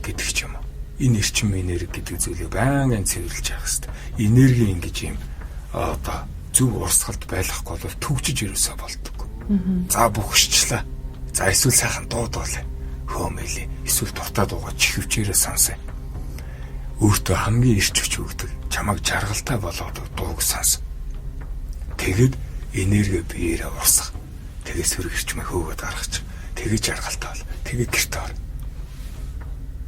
гэдэг ч юм уу. Энэ эрчим энерги гэдэг зүйлийг байнгын цэвэрлж явах хэрэгтэй. Энерги ингэж юм одоо зөв урсгалд байлгахгүй бол төгжиж ирээсээ болдоггүй. За бүхшчлээ. За эсвэл сайхан дуудуулъя. Хөөмөлий. Эсвэл дуртай дуугаа чихвчээрээ сонсъё. Өөртөө хамгийн ирч хүч өгдөг чамайг жаргалтай болгоод дууг сонс. Тэгэд энерги биеэрээ урсах. Тэгээ сөрөг эрчмээ хөөгд гаргаж. Тэгээ жаргалтай бол. Тэгээ гэрт ор.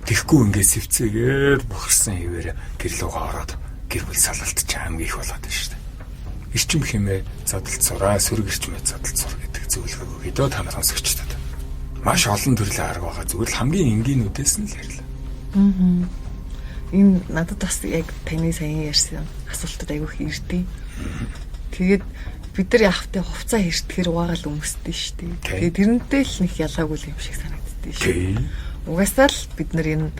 Тэгэхгүй ингээд сэвцээгээд бохирсан хിവэрэ гэрлүүгээ ороод гэр бүл салалт ч хамгийн их болоод байна шүү дээ. Эрчим хэмээ задалцураа сөрөг эрчмээ задалцур гэдэг зөвлөгөө өгдөө та нар сонсогчдод. Маш олон төрлийн арга байгаа. Зүгээр л хамгийн энгийнүүдээс нь л ярьлаа. Энэ надад бас яг таны саяхан ярьсан асуултад айгүйх ирдээ. Тэгээд бид нар яахтай хувцас хэртгэхэр угаагаал өмсдөө шүү дээ. Тэгээд тэрнтэй л нэг ялгаагүй юм шиг санагддээ шүү. Угаасаа л бид нар энэ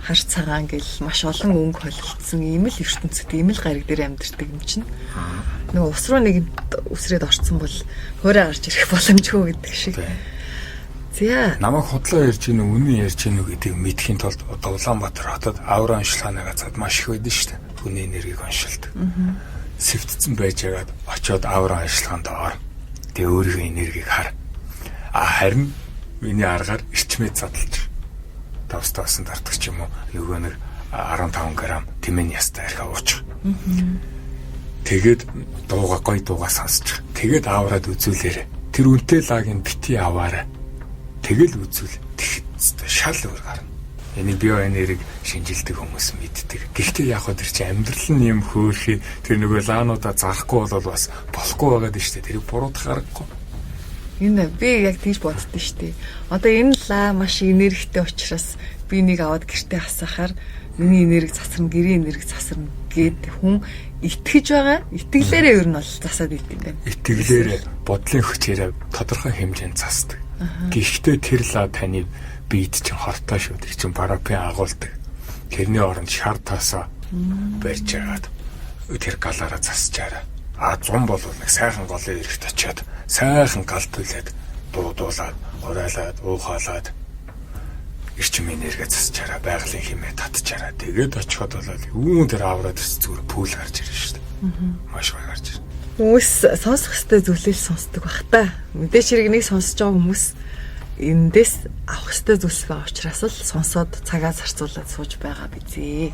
хар цагаан гэл маш олон өнгө холилдсон ийм л ертөнцид ийм л гариг дээр амьдардаг юм чинь. Нөгөө ус руу нэг үсрээд орцсон бол хуурай гарч ирэх боломжгүй гэдэг шиг. За намайг худлаа ярьж гинэ үнэн ярьж гинэ гэдгийг мэдхийн тулд одоо Улаанбаатар хотод авра оншилгааны газар маш их байдаг шүү дээ. Хүний энергийг оншилдаг. Сэвтцэн байж яагаад очиод авра оншилгаанд ор. Тэгээ өөрийнхөө энергийг хар. Харин миний аргаар эрчмээ задлж давстаасан дартах ч юм уу нөгөө нэг 15 г тэмээн ястай архиа уучих. Тэгээд дууга гой дууга сонсчих. Тэгээд авраад үзүүлээрэ. Тэр үнтэй лагийг бити аваарай. Тэгэл үзүүл тэгэхэд шал өөр гарна. Энэ биоэнергийг шинжилдэг хүмүүс мэддэг. Гэхдээ яг хөө тэр чинь амьдрал нь юм хөөрхий тэр нөгөө лаануудаа зарахгүй бол бас болохгүй байгаад нь шүү дээ. Тэрийг буруудах аргагүй. Энэ би яг тийж боддоо шүү дээ. Одоо энэ лаа маш энергитэй учраас би нэг аваад гэртээ хасахаар миний энерги засарна, гэрийн энерги засарна гэд хүн итгэж байгаа. Итгэлээрээ ер нь бол засаад идэв юм байна. Итгэлээрээ бодлын хүчээрээ тодорхой хэмжээнд засдаг. Гэхдээ тэр ла таны биед чинь хортой шүү. Тэр чинь парапен агуулдаг. Тэрний оронд шар таасаа барьж агаад тэр галаараа засчаараа. 100 бол нэг сайхан голын эрэхт очиод сайхан гал түлээд дуудуулаад, урайлаад, уухаалаад эрчим энерги засчаараа, байгалийн хэмээ татчаараа. Тэгээд очиход бол юун тэр авраад зүгээр пүүл гарч ирнэ шүү дээ. Маш гоё гарч ирнэ. Хүмүүс сонсох хэвээр зүйлэл сонсдог бах та. Мэдээж хэрэг нэг сонсож байгаа хүмүүс эндээс авах хэвээр зүйлсгээ уучраас л сонсоод цагаа зарцуулаад сууж байгаа бизээ.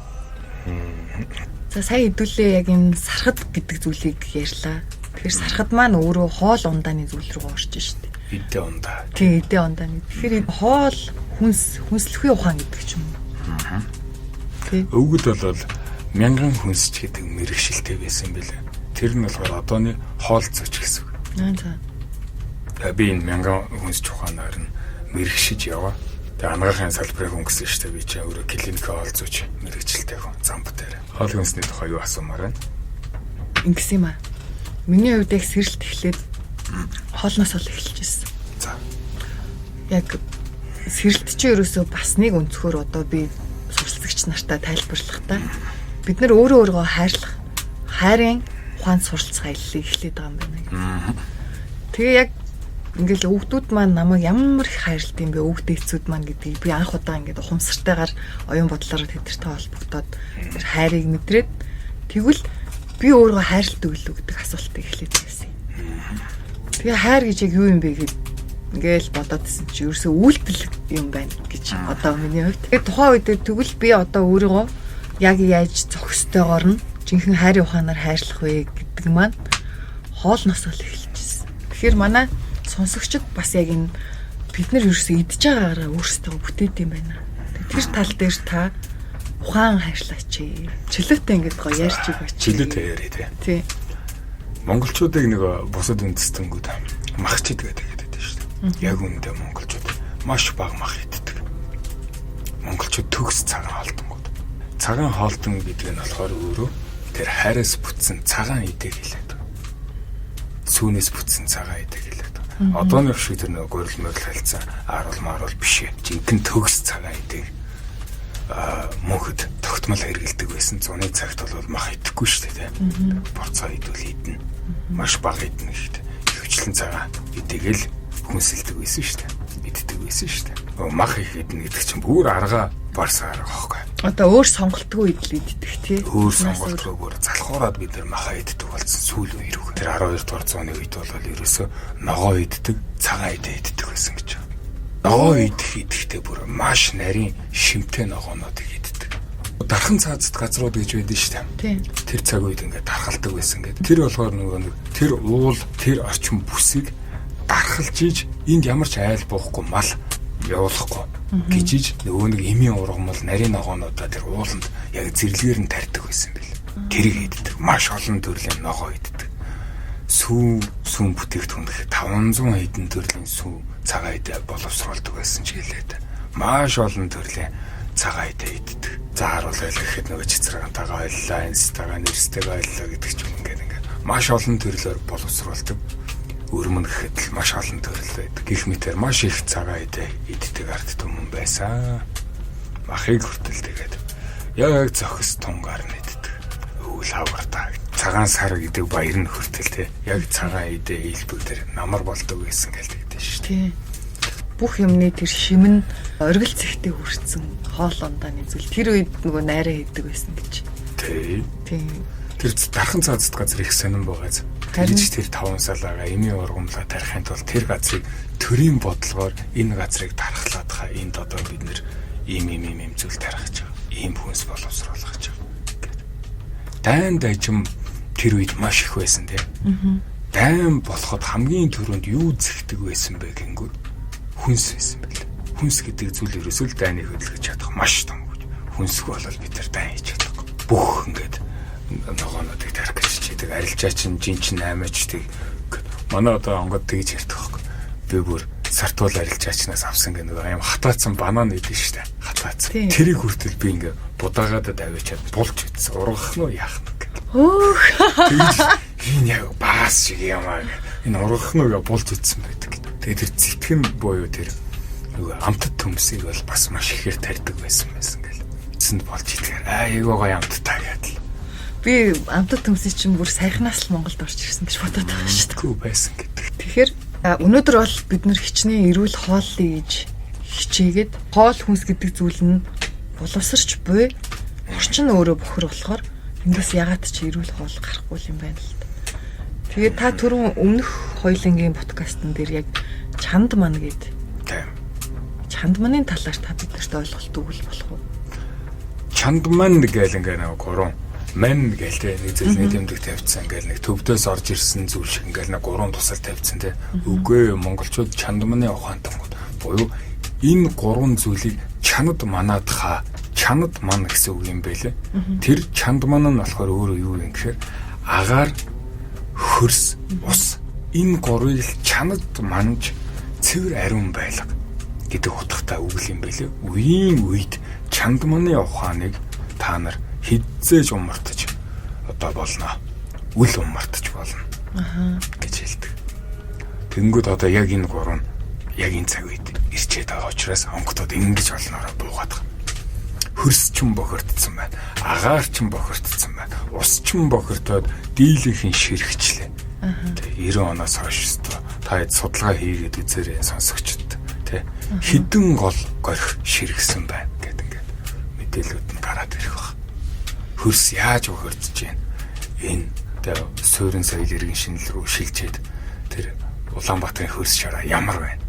За сая хэдүүлээ яг энэ сархад гэдэг зүйлийг ярьлаа. Тэгэхээр сархад маань өөрөө хоол ундааны зүйл рүү орж штеп. Эдээ ундаа. Тийм эдээ ундааны. Тэгэхээр хоол хүнслэхүй ухаан гэдэг ч юм уу. Тийм. Өвгөд бол мянган хүнсч гэдэг мэрэгшилтэй байсан билээ. Тэр нь болохоор одооны хоол зөч гэсэн үг. За. Би энэ мянган хүнсч ухаанаар нь мэрэгшиж яваа. Тэгээ анагаахын салбарыг өнгөсөн шүү дээ. Би ч өөрөө клиникээ хоол зөч мэрэгчлээ хүн замб дээр. Хоол хүнсний тухай юу асуумаар байна? Ингэс юм аа. Миний хувьд яг сэрэлт эхлээд хоолноос л эхэлж ирсэн. За. Яг сэрэлт чи ерөөсөө бас нэг өнцгөр одоо би суралцагч нартай тайлбарлахдаа бид нар өөрөө хайрлах хайрын ухаанд суралцах аяллыг эхлээд байгаа юм байна. Тэгээ яг ингээл өвгдүүд маань намайг ямар их хайрлт юм бэ өвгдээцүүд маань гэдгийг би анх удаа ингээд ухамсартайгаар оюун бодлороо тэдэртэй холбогдоод тэр хайрыг мэдрээд тэгвэл би өөрөө хайрлт өглөө гэдэг асуултыг эхлээд байсан. Тэгээ хайр гэж яг юу юм бэ гэд ингээл бодоодсэн чи ерөөсөө үйлдэл юм байна гэж одоо миний хувьд. Тэгээ тухайн үед тэгвэл би одоо өөрийгөө яг яаж зохистойгоор нь жинхэнэ хайрын ухаанаар хайрлах вэ гэдэг маань хоолноос л эхэлчихсэн. Тэгэхээр манай сонсогчд бас яг энэ бид нар ерөөсөө идж байгаагаараа өөрсдөө бүтээд юм байна. Тэр тал дээр та ухаан хайрлаач. Чөлөөтэй ингэж гоё ярьж өгөөч. Чөлөөтэй яриа тий. Монголчуудыг нэг бусад үндэстэнгүүд махчид гэдэг байдаг шүү дээ. Яг үүндээ монголчууд маш бага мах иддэг. Монголчууд төгс цагаан алдангууд. цагаан хоолтон гэдэг нь болохоор өөрөө тэр хайраас бүтсэн цагаан идэг хэлээд. Сүүнээс бүтсэн цагаан идэг хэлээд. Одооны шиг тэр нэг гурил мөрөл хэлцэн ааруул мааруул биш ээ. Жинхэнэ төгс цагаан идэг мөнхөд тогтмол хэрэгэлдэг байсан. Зуны цагт бол мах идэхгүй шүү дээ. Борцоо идвэл идэнэ. Маш бага идэнэ гэхдээ хөвчлэн цагаан идэгээл хүнсэлдэг байсан шүү дээ. Иддэг байсан шүү дээ. Мах их идэнэ гэдэг чинь бүр арга барсаар аахгүй. Одоо өөр сонголтгүй идэл иддэг тий. Өөр сонголтгүйгээр залхуураад бид нар маха иддэг болсон сүүл үе рүү. Тэр 12 дугаар зууны үед бол ерөөсөө ногоо иддэг, цагаан иддэг байсан гэж байна. Ногоо идэхдээ бүр маш нарийн шимтэй ногоонуудыг иддэг. Дархан цаазд газрууд гэж байдсан шүү дээ. Тэр цаг үед ингээд дархалдаг байсан гэдэг. Тэр болохоор нөгөө тэр уул, тэр орчин бүсийг дархалж иж энд ямар ч айл буухгүй мал явуулахгүй гिचиж нөгөө нэг эмийн ургамал нарийн ногоонуудаа тэр ууланд яг зэрлэгээр нь тарьдаг байсан бэл. Тэрийг иддэг. Маш олон төрлийн ногоо иддэг. Сүүн бүтээгдэхүүн 500 хэдэн төрлийн сүү цагаан идэ боловсруулдаг байсан ч гэлээд. Маш олон төрлийн цагаан идэ иддэг. За харуул гэхэд нөгөө цэцрагантайгаа ойллоо, энстайгаа нэрстэйгээ ойллоо гэдэг ч юм ингээд маш олон төрлөөр боловсруулдаг. Өрмөн гэхэд л маш олон төрөл байдаг. Гэх мэтэр маш их цагаан иддэг ард түмэн байсан. Махыг хүртэл тэгээд яг зохис тунгаар нэгддэг. Өвөл хавартаа. Цагаан сар гэдэг баяр нь хүртэл те яг цагаан идэ илбэг тэр намар болдог байсан гэлдэгдэж шүү дээ. Бүх юмны тэр шимэн оргил зэгтээ хүрсэн хоолондоо зүйл. Тэр үед нөгөө найраа хийдэг байсан гэж. Тийм. Тэр дархан цаазд газар их сонирн байгааз. Тэрж тэр 5 салаага эмийн ургамлаа тарихын тулд тэр газрыг төрийн бодлогоор энэ газрыг дарахлаад хаа энд одоо бид нэр ийм зүйл тарих гэж байгаа. Ийм хүнс боловсруулах гэж байгаа. Дайн дайжим тэр үед маш их байсан тийм. Дайн болоход хамгийн түрүүнд юу зэгдэг байсан бэ гэнгүүт хүнс байсан байл. Хүнс гэдэг зүйл ерөөсөө л дайныг хөдөлгөж чадах маш том гэж. Хүнсг болол бид нар дайн хийж чадахгүй. Бүх ингээд ногоонуудыг тарих гэж чийдэг. Арилжаа чинь жин чин аймаачдаг. Манай одоо онгод тэгж ярьдаг байхгүй. Би бүр сартуул арилжаачнаас авсан гэх нэг аим хатаацсан банан идэв штэ. Хатаацсан. Тэрийг хүртэл би ингээ будаагаад аваачаад булж идсэн. Ургах нь яах нь. Өөх. Энэ яг баас шиг юм аа. Энэ ургах нь булж идсэн байдаг. Тэгээд тэр зэтгэн буюу тэр амтд төмсийг бол бас маш ихээр тарьдаг байсан гэл. Эцэнд болж итгэхээр айгуу гоё амттай гэдэг. Би амтд төмсөй чинь бүр саяхнаас л Монголд орж ирсэн гэж бодоод байгаа шүү дээ. Гүү байсан гэдэг. Тэгэхээр өнөөдөр бол бид нэр хичнээн эрүүл хооллоо гэж хичээгээд хоол хүнс гэдэг зүйл нь боловсрч буй орчин өөрөө бохор болохоор эндээс ягаад ч эрүүл хоол гарахгүй юм байна л да. Тэгээд та түрүүн өмнөх хоёулангийн подкастн дээр яг чанд ман гэдэг. Тийм. Чанд маны талаар та биднэрт ойлголт өгвөл болох уу? Чанд ман гэл ингээ нэг гурван ман гэл тэ нэг зүйлний тэмдэг тавьчихсан ингээл нэг төвдөөс орж ирсэн зүйл шиг ингээл нэг гурван тусал тавьчихсан тэ. Үгүй монголчууд чанд маны ухаантай буюу энэ гурван зүйлийг чанад манаад хаа чанад ман гэсэн үг юм байлээ. Тэр чанд ман нь болохоор өөрөө юу юм гэхээр агаар хөрс ус энэ гурвыг л чанад манж цэвэр ариун байлга гэдэг утгатай үг юм байлээ. Үеийн үед чанд маны ухааныг та нар хизээж умартаж одоо болно. Үл умартаж болно. гэж хэлдэг. Тэнгүүд одоо яг энэ гурав нь яг энэ цаг үед ирчээд байгаа учраас онгодод ингэж олноороо буугаад байгаа. Хөрс ч бохирдсон байна. Агаар ч бохирдсон байна. Ус ч бохирдоод дийлэнхэн ширхчлээ. Тэгээ 90 оноос хойш та хэд судалгаа хийгээд үзээрэй сонсогчд. Тэ хідэн гол горих ширхсэн байна гэдэг ингээд мэдээлүүд нь гараад ирэх баг. Хөрс яаж бохирдож байна? Энэ тэгээ суурин соёл иргэн шинэл рүү шилжээд тэр Улаанбаатарын хөрс шараа ямар байна?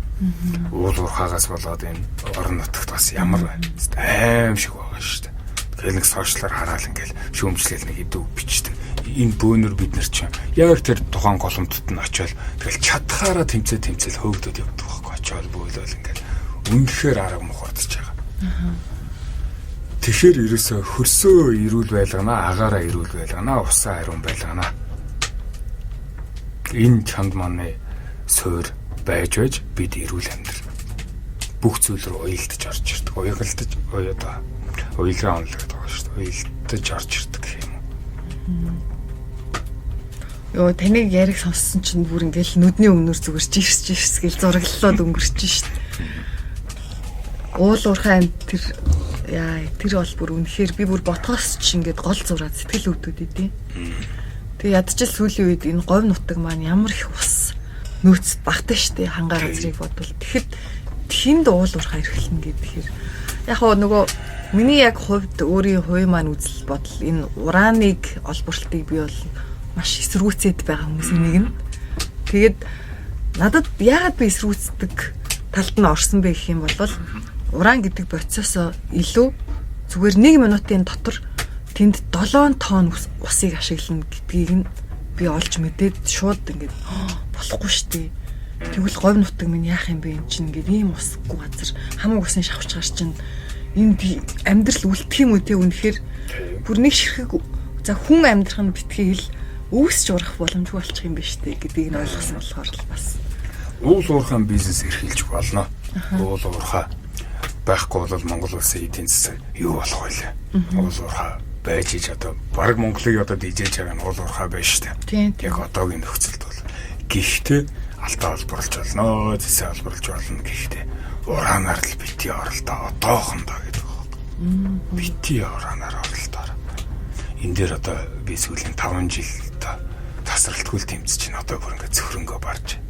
Уул уурхаагаас болоод энэ орон нутагт бас ямар байна? Аим шиг байгаа шүү дээ. Тэгэл нэг сошиалар хараал ингээл шүүмжлэл нэг идэв бичдэг. Энэ бөөнөр бид нар чинь яг тэр тухайн голомтод нь очиод тэгэл чадхаараа тэмцэл хөөгдөд явдаг байхгүй очиод бөөлөл ингээл үнэхээр арга мухардж байгаа. Тэгэхээр ерөөсө хөрсөө ирүүл байлганаа, агаараа ирүүл байлганаа, усаа ариун байлганаа. Энэ чанд маны суур байж бид эрүүл амьдрал бүх зүйл рүү уялдаж орж ирдэг. Уягалдаж Уйлраа онлогддог байгаа шүү дээ. Уйлдаж орж ирдэг гэх юм уу. Йоо таныг яриг сонссон чинь бүр ингээл нүдний өмнөр зүгээр живс гэл зураглалаад өнгөрч шít. Уул уурхай амт тэр бол бүр үнэхээр би бүр ботгоос ч ингээд гол зураад сэтгэл өвдөд идэв. Тэгээ ядчил сүүлийн үед энэ говь нутаг маань ямар их ус нөөц багтаа штэ хангаа газрыг бодвол тэгэхэд тэнд уул уурхай ирэхлэн гэхээр яг нөгөө миний яг хувьд өөрийн хувийн маань үзэл бодол энэ урааныг олборлтыг би бол маш эсэргүүцээд байгаа хүмүүсийн нэг нь. Тэгээд надад яагаад би эсэргүүцдэг талд нь орсон бэ гэх юм бол уран гэдэг процессоо илүү зүгээр 1 минутын дотор тэнд 7 тонн усыг ашиглана гэдгийг нь би олж мэдээд шууд ингээд болохгүй штий. Тэгвэл говь нутаг минь яах юм бэ энэ чинь ингээд ийм усгүй газар хамаг усын шавхч гар чинь энэ би амьдрал үлдэх юм үү те үнэхээр бүр нэг ширхэг за хүн амьдрах нь битгий хэл үүсч урах боломжгүй болчих юм биш үү гэдгийг нь ойлгосон болохоор л бас уул уурхайн бизнес эрхэлж болно. Уул уурхай байхгүй бол Монгол улсын эдийн засаг юу болох вэ? Уул уурхай байж ич одоо баг Монголыг одоо дижээж байгаа нь уул уурхай байж штэ. Яг одоогийн нөхцөлд бол гэхдээ алдаа олборлж болно, зэсээ олборлж болно гэхдээ ураанаар л бити оролдоо одоохондоо гэдэг байна. Бити ураанаар оролдоо. Энэ дээр одоо би сүүлийн 5 жил тасралтгүй тэмцэж чинь одоо бүр ингээд цөхрөнгөө барж байна.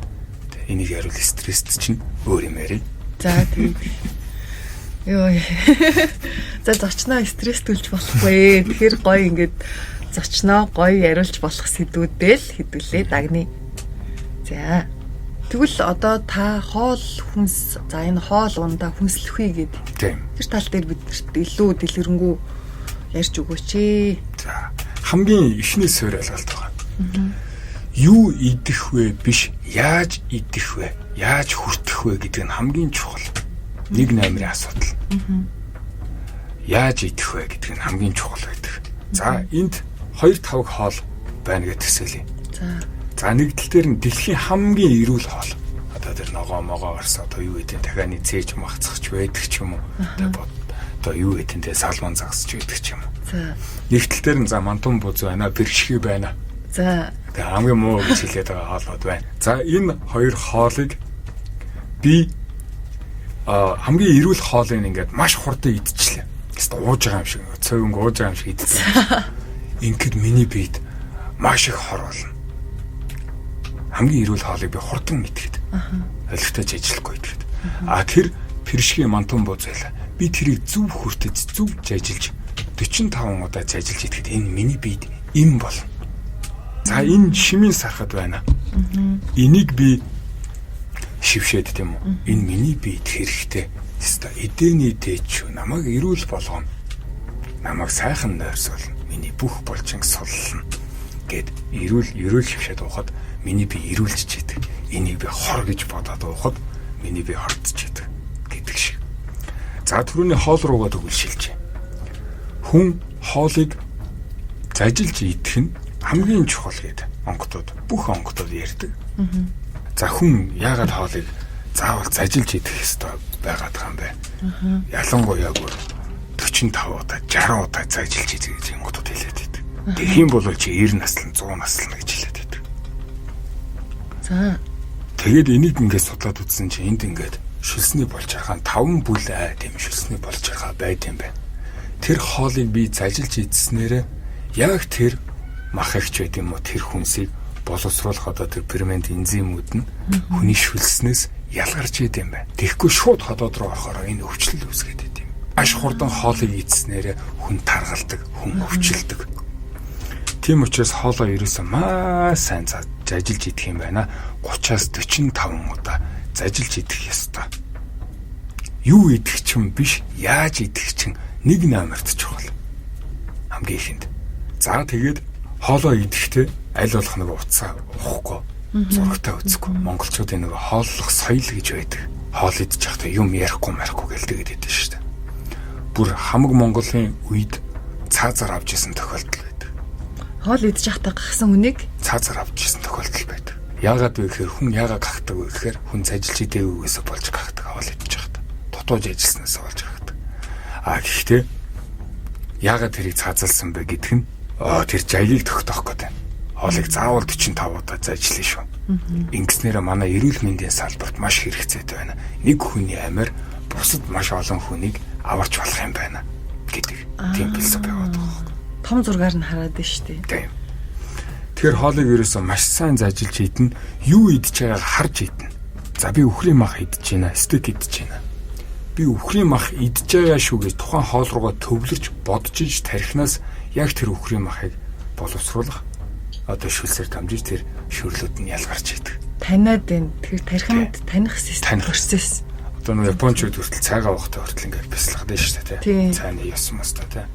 Энийг яривал стресст чинь өөр юм ярив. За тийм. Йоо. За зочноо стресс төлж болохгүй. Тэгэхээр гоё ингээд зочноо гоё яриулж болох сэдвүүдэл хэдүүлээ дагны. За. Тэгвэл одоо та хоол хүнс за энэ хоол ундаа хүнслэх үе гэдэг. Тийм. Тэр тал дээр биднэрт илүү дэлгэрэнгүй ярьж өгөөч ээ. За. Хамгийн ихний суурь ойлголт байгаа. Юу идэх вэ биш яаж идэх вэ? Яаж хүртэх вэ гэдэг нь хамгийн чухал. 1 номерын асуудал. Яаж идэх вэ гэдэг нь хамгийн чухал байдаг. За энд 2-5 хоол байна гэж төсөөлье. За нэг тал дээр нь дэлхийн хамгийн эрүүл хоол. Одоо тэр ногоо могоо орс одоо юу гэдэг дахианы цээж махцахч байдаг ч юм уу. Одоо юу гэдэг те салмон загсч байдаг ч юм уу. За нэг тал дээр нь за мантун буз байна, бэрхшгүй байна. за Тэгээ хамгийн муу гэж хэлээд байгаа хоолнууд байна. За энэ 2 хоолыг би хамгийн эрүүл хоолыг ингээд маш хурдан идчихлээ. Эсвэл ууж байгаа юм шиг, цөөнг ууж байгаа юм шиг идсэн. Ингээд миний биед маш их хор болно. Хамгийн эрүүл хоолыг би хурдан идэхэд. Олигтойч ажиллахгүй идэхэд. Тэр пэршгийн мантун бууз байлаа. Би тэрийг зөв хүртэж, зөв жажилж 45 удаа жажилж идэхэд энэ миний биед им болно. За энэ шимийн сархад байна. Энийг би шившээд тийм үү. Энэ миний биед хэрэгтэй. Хэвээ эдэний дээч намайг эрүүл болгоно. Намайг сайхан нойрсуулна. Миний бүх булчин суллна. Гэт эрүүл шившээд уухад миний би эрүүлж чийдэг. Энийг би хор гэж бодоод уухад миний би хордож чийдэг гэдэг шиг. За түрүүний хоол руугаа төгөлшилж. Хүн хоолыг зажилж идэх нь хамгийн чухал гэдэг онгодууд бүх онгодууд ярьдаг. За хүн яагаад хоолыг заавал зажилж идэх ёстой байгаад байгаа юм бэ? Ялангуяа 45 удаа 60 удаа зажилж идэх гэж онгодууд хэлээд байдаг. Тэгэх юм бол чи 90 наслан 100 наслан гэж хэлээд байдаг. за Тэгээд энийг ингээд судлаад үзсэн чинь энд ингээд шүлсний болж байгаа 5 бүл тийм шүлсний болж байгаа байд юм байна. Тэр хоолыг би зажилж идснээрээ яг тэр мах ихч байт юм уу тэр хүнсийг боловсруулах одоо тэр фермент энзимүүд нь хүний шүлснээс ялгарч идэв юм байна. Тэгэхгүй шууд ходоод руу орохоор энэ өвчлөл үүсгээд идэв юм. Маш хурдан хоолыг идснээрээ хүн таргалдаг, хүн өвчлөдөг. Тийм учраас хоолоо ерөөсөө маш сайн зажилж идэх юм байна. 30-аас 45 удаа зажилж идэх ёстой. Юу идэх чинь биш, яаж идэх чинь 1 номерт чухал. Хамгийн ихэнд. За тэгээд хоолоо идэхдээ аль болох нэг уцаа уухгүй, зурагтай үзэхгүй. Монголчуудын нэг хооллох соёл гэж байдаг. Хоол идэж байхдаа юм ярихгүй гэлтэгээд идэв шүү дээ. Бүр хамаг Монголын үед цаазаар авч исэн тохиолдол байдаг. хоол идэж байхдаа гахсан хүнийг Цаазаар авч исэн тохиолдол байдаг. Яагаад вэ гэхээр хүн яагаад гахдаг вэ гэхээр хүн зажилж идэгээс болж гахдаг хоол идэж байхдаа. Дутууж ажилласнаас болж гахдаг. Гэхдээ яагаад тэрийг цаазалсан бэ гэдг нь тэр жаягийг тогтоох гэдэг. Хоолыг заавал 45 удаа заажилна шүү. Ингэснээр манай эрүүл мэндийн салбарт маш хэрэгцээтэй байна. Нэг хүний амиар бусад маш олон хүнийг аварч болох юм байна гэдэг. Тийм философи яваад байгаа. Том зургаар нь хараад байна шүү дээ. Тийм. Тэгэхээр хоолыг ерөөсөө маш сайн заажилж идэнэ. Юу идэж байгааг харж идэнэ. За би үхрийн мах идэж байна, стейк идэж байна. Би үхрийн мах идэж байгаа шүү гэж тухайн хоол руугаа төвлөрч бодож иж тархинаас яг тэр үхрийн махыг боловсруулах одоо шүлсээр дамжиж тэр шүрлүүд нь ялгарч идэг. Таниад байна. Тэр тархинд таних систем процесс. Одоо нэг японочууд хүртэл цайгаа уухтай хүртэл ингээд бясалгадаг шүү дээ. Цайны ёс мостой тий.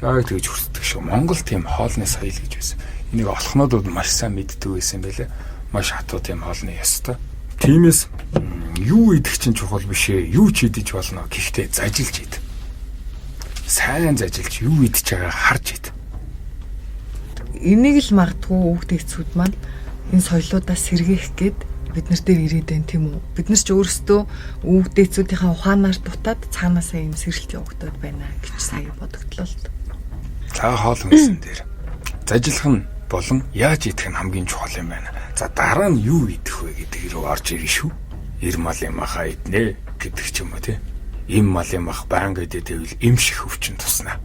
Яг тэгж хүртдэг шүү. Монгол тийм хоолны соёл гэж байсан. Энийг олохнуудад маш сайн мэддэг байсан байлээ. Маш хатуу тийм хоолны ёстой. Тиймээс юу идэх чинь чухал биш ээ. Юу ч идэж болно. Гэхдээ зажилж ид. Сайн зажилж юу идэж байгааг харж ид. Энийг л магадгүй хүүхдээцүүд маань энэ соёлоодаас сэргээх гээд бид нар дээр ирээд байна тийм үү? Бид нар ч өөрсдөө хүүхдээцүүдийнхээ ухаанаар дутаад цаанаасаа юм сэрэлт явагдаад байна гэж сая бодогдлоо л. За хоол хүнсэн дээр зажилах нь болон яаж идэх нь хамгийн чухал юм байна. За дараа нь юу идэх вэ гэдэг рүү орж ирнэ шүү. Ир малын махаа иднэ гэдэг ч юм уу тий. Им малын мах байнга идэвэл им шиг өвчин туснаа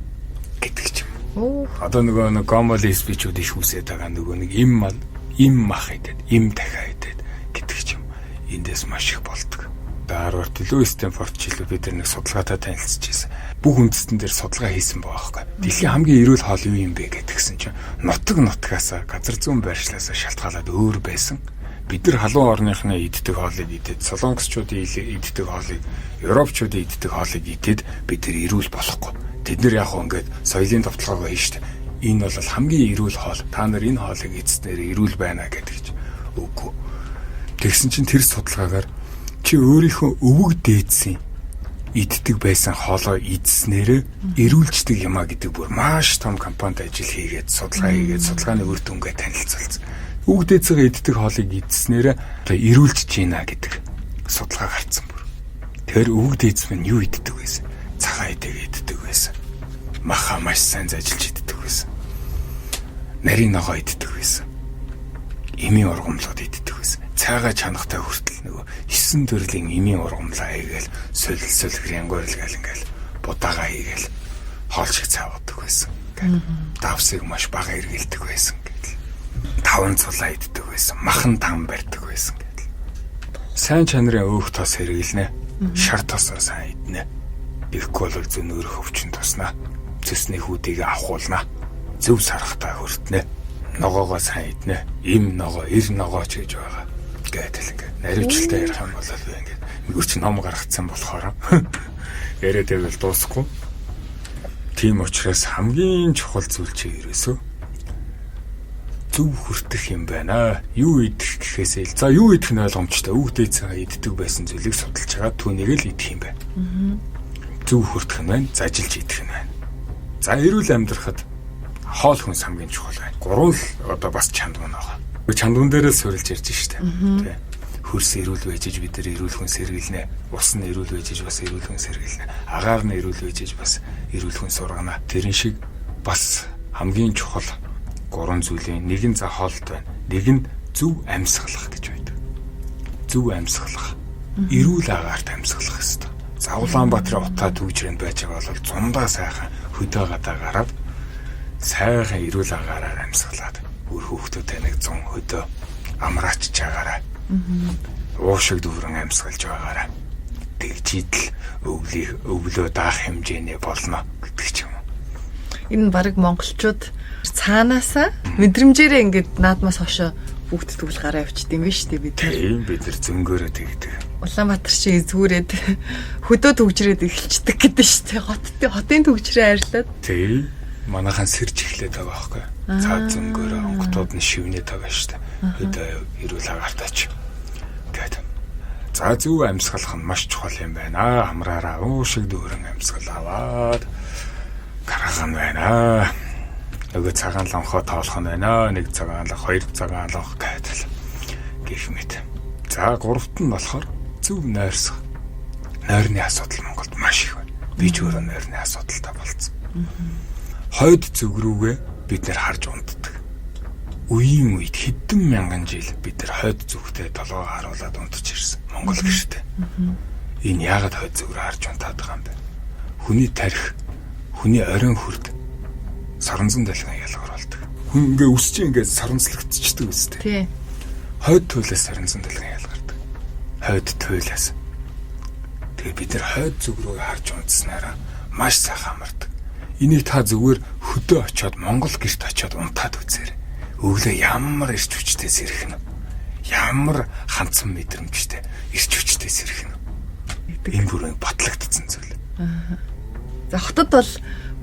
гэдэг ч юм. Одоо нөгөө нэг гомоли спичүүд их үсээд байгаа нөгөө нэг им мах идэд им дахиа идэд гэдэг ч юм. Эндээс маш их болдог. Даруйд Луис Стенфорд жилүү бид нэг судалгаатай танилцж байсан. Бүх үндэстэн дээр судалгаа хийсэн байгаа байхгүй. Дэлхийн хамгийн эрүүл хоол юу юм бэ гэдгсэн чинь нутгаас газар зүүн байршлаас шалтгаалаад өөр байсан. Бид нар халуун орныхны иддэг хоолыг идээд, солонгосчуудын иддэг хоолыг, европчуудын иддэг хоолыг идээд бид нар эрүүл болохгүй. Тэд нар яг ингээд соёлын товтлогоо хийн штэ. Энэ бол хамгийн эрүүл хоол. Та нар энэ хоолыг эзснээр эрүүл байна гэдэг ч үгүй. Тэгсэн чинь тэр судалгаагаар чи өөрийнхөө өвөг дээдсийн иддэг байсан хоолоо эзснээр эрүүлждэг юмаа гэдэг бүр маш том компанид ажил хийгээд судалгаа хийгээд судалгааны үр дүнгээ танилцуулсан. Өвөг дээдсээ иддэг хоолыг эзснээр эрүүлж гинэ гэдэг судалгаа гарцсан бүр. Тэр өвөг дээдс минь юу иддэг байсан? Цагаан идэг иддэг байсан. Маха маш сайн зажилж иддэг байсан. Нарийн ногоо иддэг байсан. Эмийн ургамлууд иддэг байсан. Цайгаа чанахтай хүртэл нөгөө 9 төрлийн эмийн ургамлаа хийгээл солил грэнгорл гал ингээл будаага хийгээл хоол шиг цаавдаг байсан. Давсыг маш бага эргэлдэг байсан гэдэл. Таван цулаа иддэг байсан. Махан там барьдаг байсан гэдэл. Сайн чанарын өөх тос хэрэглэнэ. Шар тосоо сайн иднэ. Ихгүй бол зүүн өрөх өвчин туснаа. Цэсний хүүдийг авахулна. Зөв сарахтаа хүртнэ. Ногоогоо сайн иднэ. Им ногоо, ир ногооч гэж байгаа. Гэдэл ингээд наривчлалтай ярих юм бол ингээд мөрч ном гаргацсан болохоор яриад байвал дуусахгүй. Тийм учраас хамгийн чухал зүйл чи ерөөсөө зөв хүртэх юм байна. Юу идэх гэхээсээ л за юу идэх нь ойлгомжтой. Өвгдээ цагаа иддэг байсан зүйлийг судалж байгаа түүнийг л идэх юм байна. Зөв хүртэх нь байна, зажилж идэх нь байна. За эрүүл амьдрахад хоол хүнс хамгийн чухал байна. Гурван л одоо бас чанд мөн байгаа. Чандган дээрээс суурилж ярьж штэ. Тэ. Хөрс эрүүл байжж бид нар эрүүл хүн сэргийлнэ. Ус нь эрүүл байжж бас эрүүл хүн сэргийлнэ. Агаар нь эрүүл байжж бас эрүүл хүн сургана. Тэрэн шиг бас хамгийн чухал гурван зүйлийн нэг нь за хоолт байна. Нэг нь зөв амьсгалах гэж байдаг. Зөв амьсгалах. Эрүүл агаарт амьсгалах хэрэгтэй. За Улаанбаатарын утаа түүжрэнд байж байгаа бол зундаа сайхан хөдөө гадаа гараад сайхан эрүүл агаараар амьсгалаад үр хүүхдүүтэй нэг 100 хөдөө амраач чагаараа уушиг дүүрэн амьсгалж байгаараа тэгжидэл өвлөө даах хэмжээний болно гэдэг ч юм уу. Энэ баг монголчууд цаанаасаа мэдрэмжээрээ ингээд наадмаас хойшоо бүгд тэгвэл гараа явчихд юм биш үү бид нар. Тийм бид нар зөнгөөрөө тэгдэг. Улаанбаатар чи эзгүүрээд хөдөө төгжрээд эхэлчихдэг гэдэг шүү дээ. Хотын төгжрээ арилаад. Тийм. Манайхан сэрж эхлээд байгаа байхгүй. Цаад зөнгөөрөө онготууд нь шивнээд байгаа шүү дээ. Хөдөө эрүүл агартаач. Тэгээд за зөв амьсгалах нь маш чухал юм байна. Амраараа уушиг дүүрэн амьсгал аваад гаргах нь байна. Нөгөө цагаан лонхоо тоолох нь байна. Нэг цагаан лонх, хоёр цагаан лонх гэдэг гэх мэт. За гуравт нь болохоор зөв нойрсох. Нойрны асуудал Монголд маш их байна. Би ч өөрөө нойрны асуудалтай болсон. хойд зүг рүүгээ бид нэр харж унтдаг. Үеийн үед хэдэн мянган жил бид нар хойд зүгтээ толгоо харуулад унтж ирсэн. Монгол гэртээ. Энэ яагаад хойд зүг рүү харж унтаад байгаа юм бэ? Хүний тарих, хүний оройн хүрд соронзон дэлгэн ялгаар болдог. Хүн ингээ өсч ингээ соронзлогдчихдаг үстэй. Тий. Хойд туйлаас соронзон дэлгэн ялгардаг. Хойд туйлаас. Тэгээ бид нар хойд зүг рүү харж унтснараа маш сайхан амардаг. Энийг та зүгээр хөдөө очиод Монгол гэрт очиод унтаад үзээрэй. Өглөө ямар ирч хүчтэй сэрхэн. Ямар ханцсан мэдрэмжтэй ирч хүчтэй сэрхэн. Энэ бүрэн батлагдсан зүйл. За хотод бол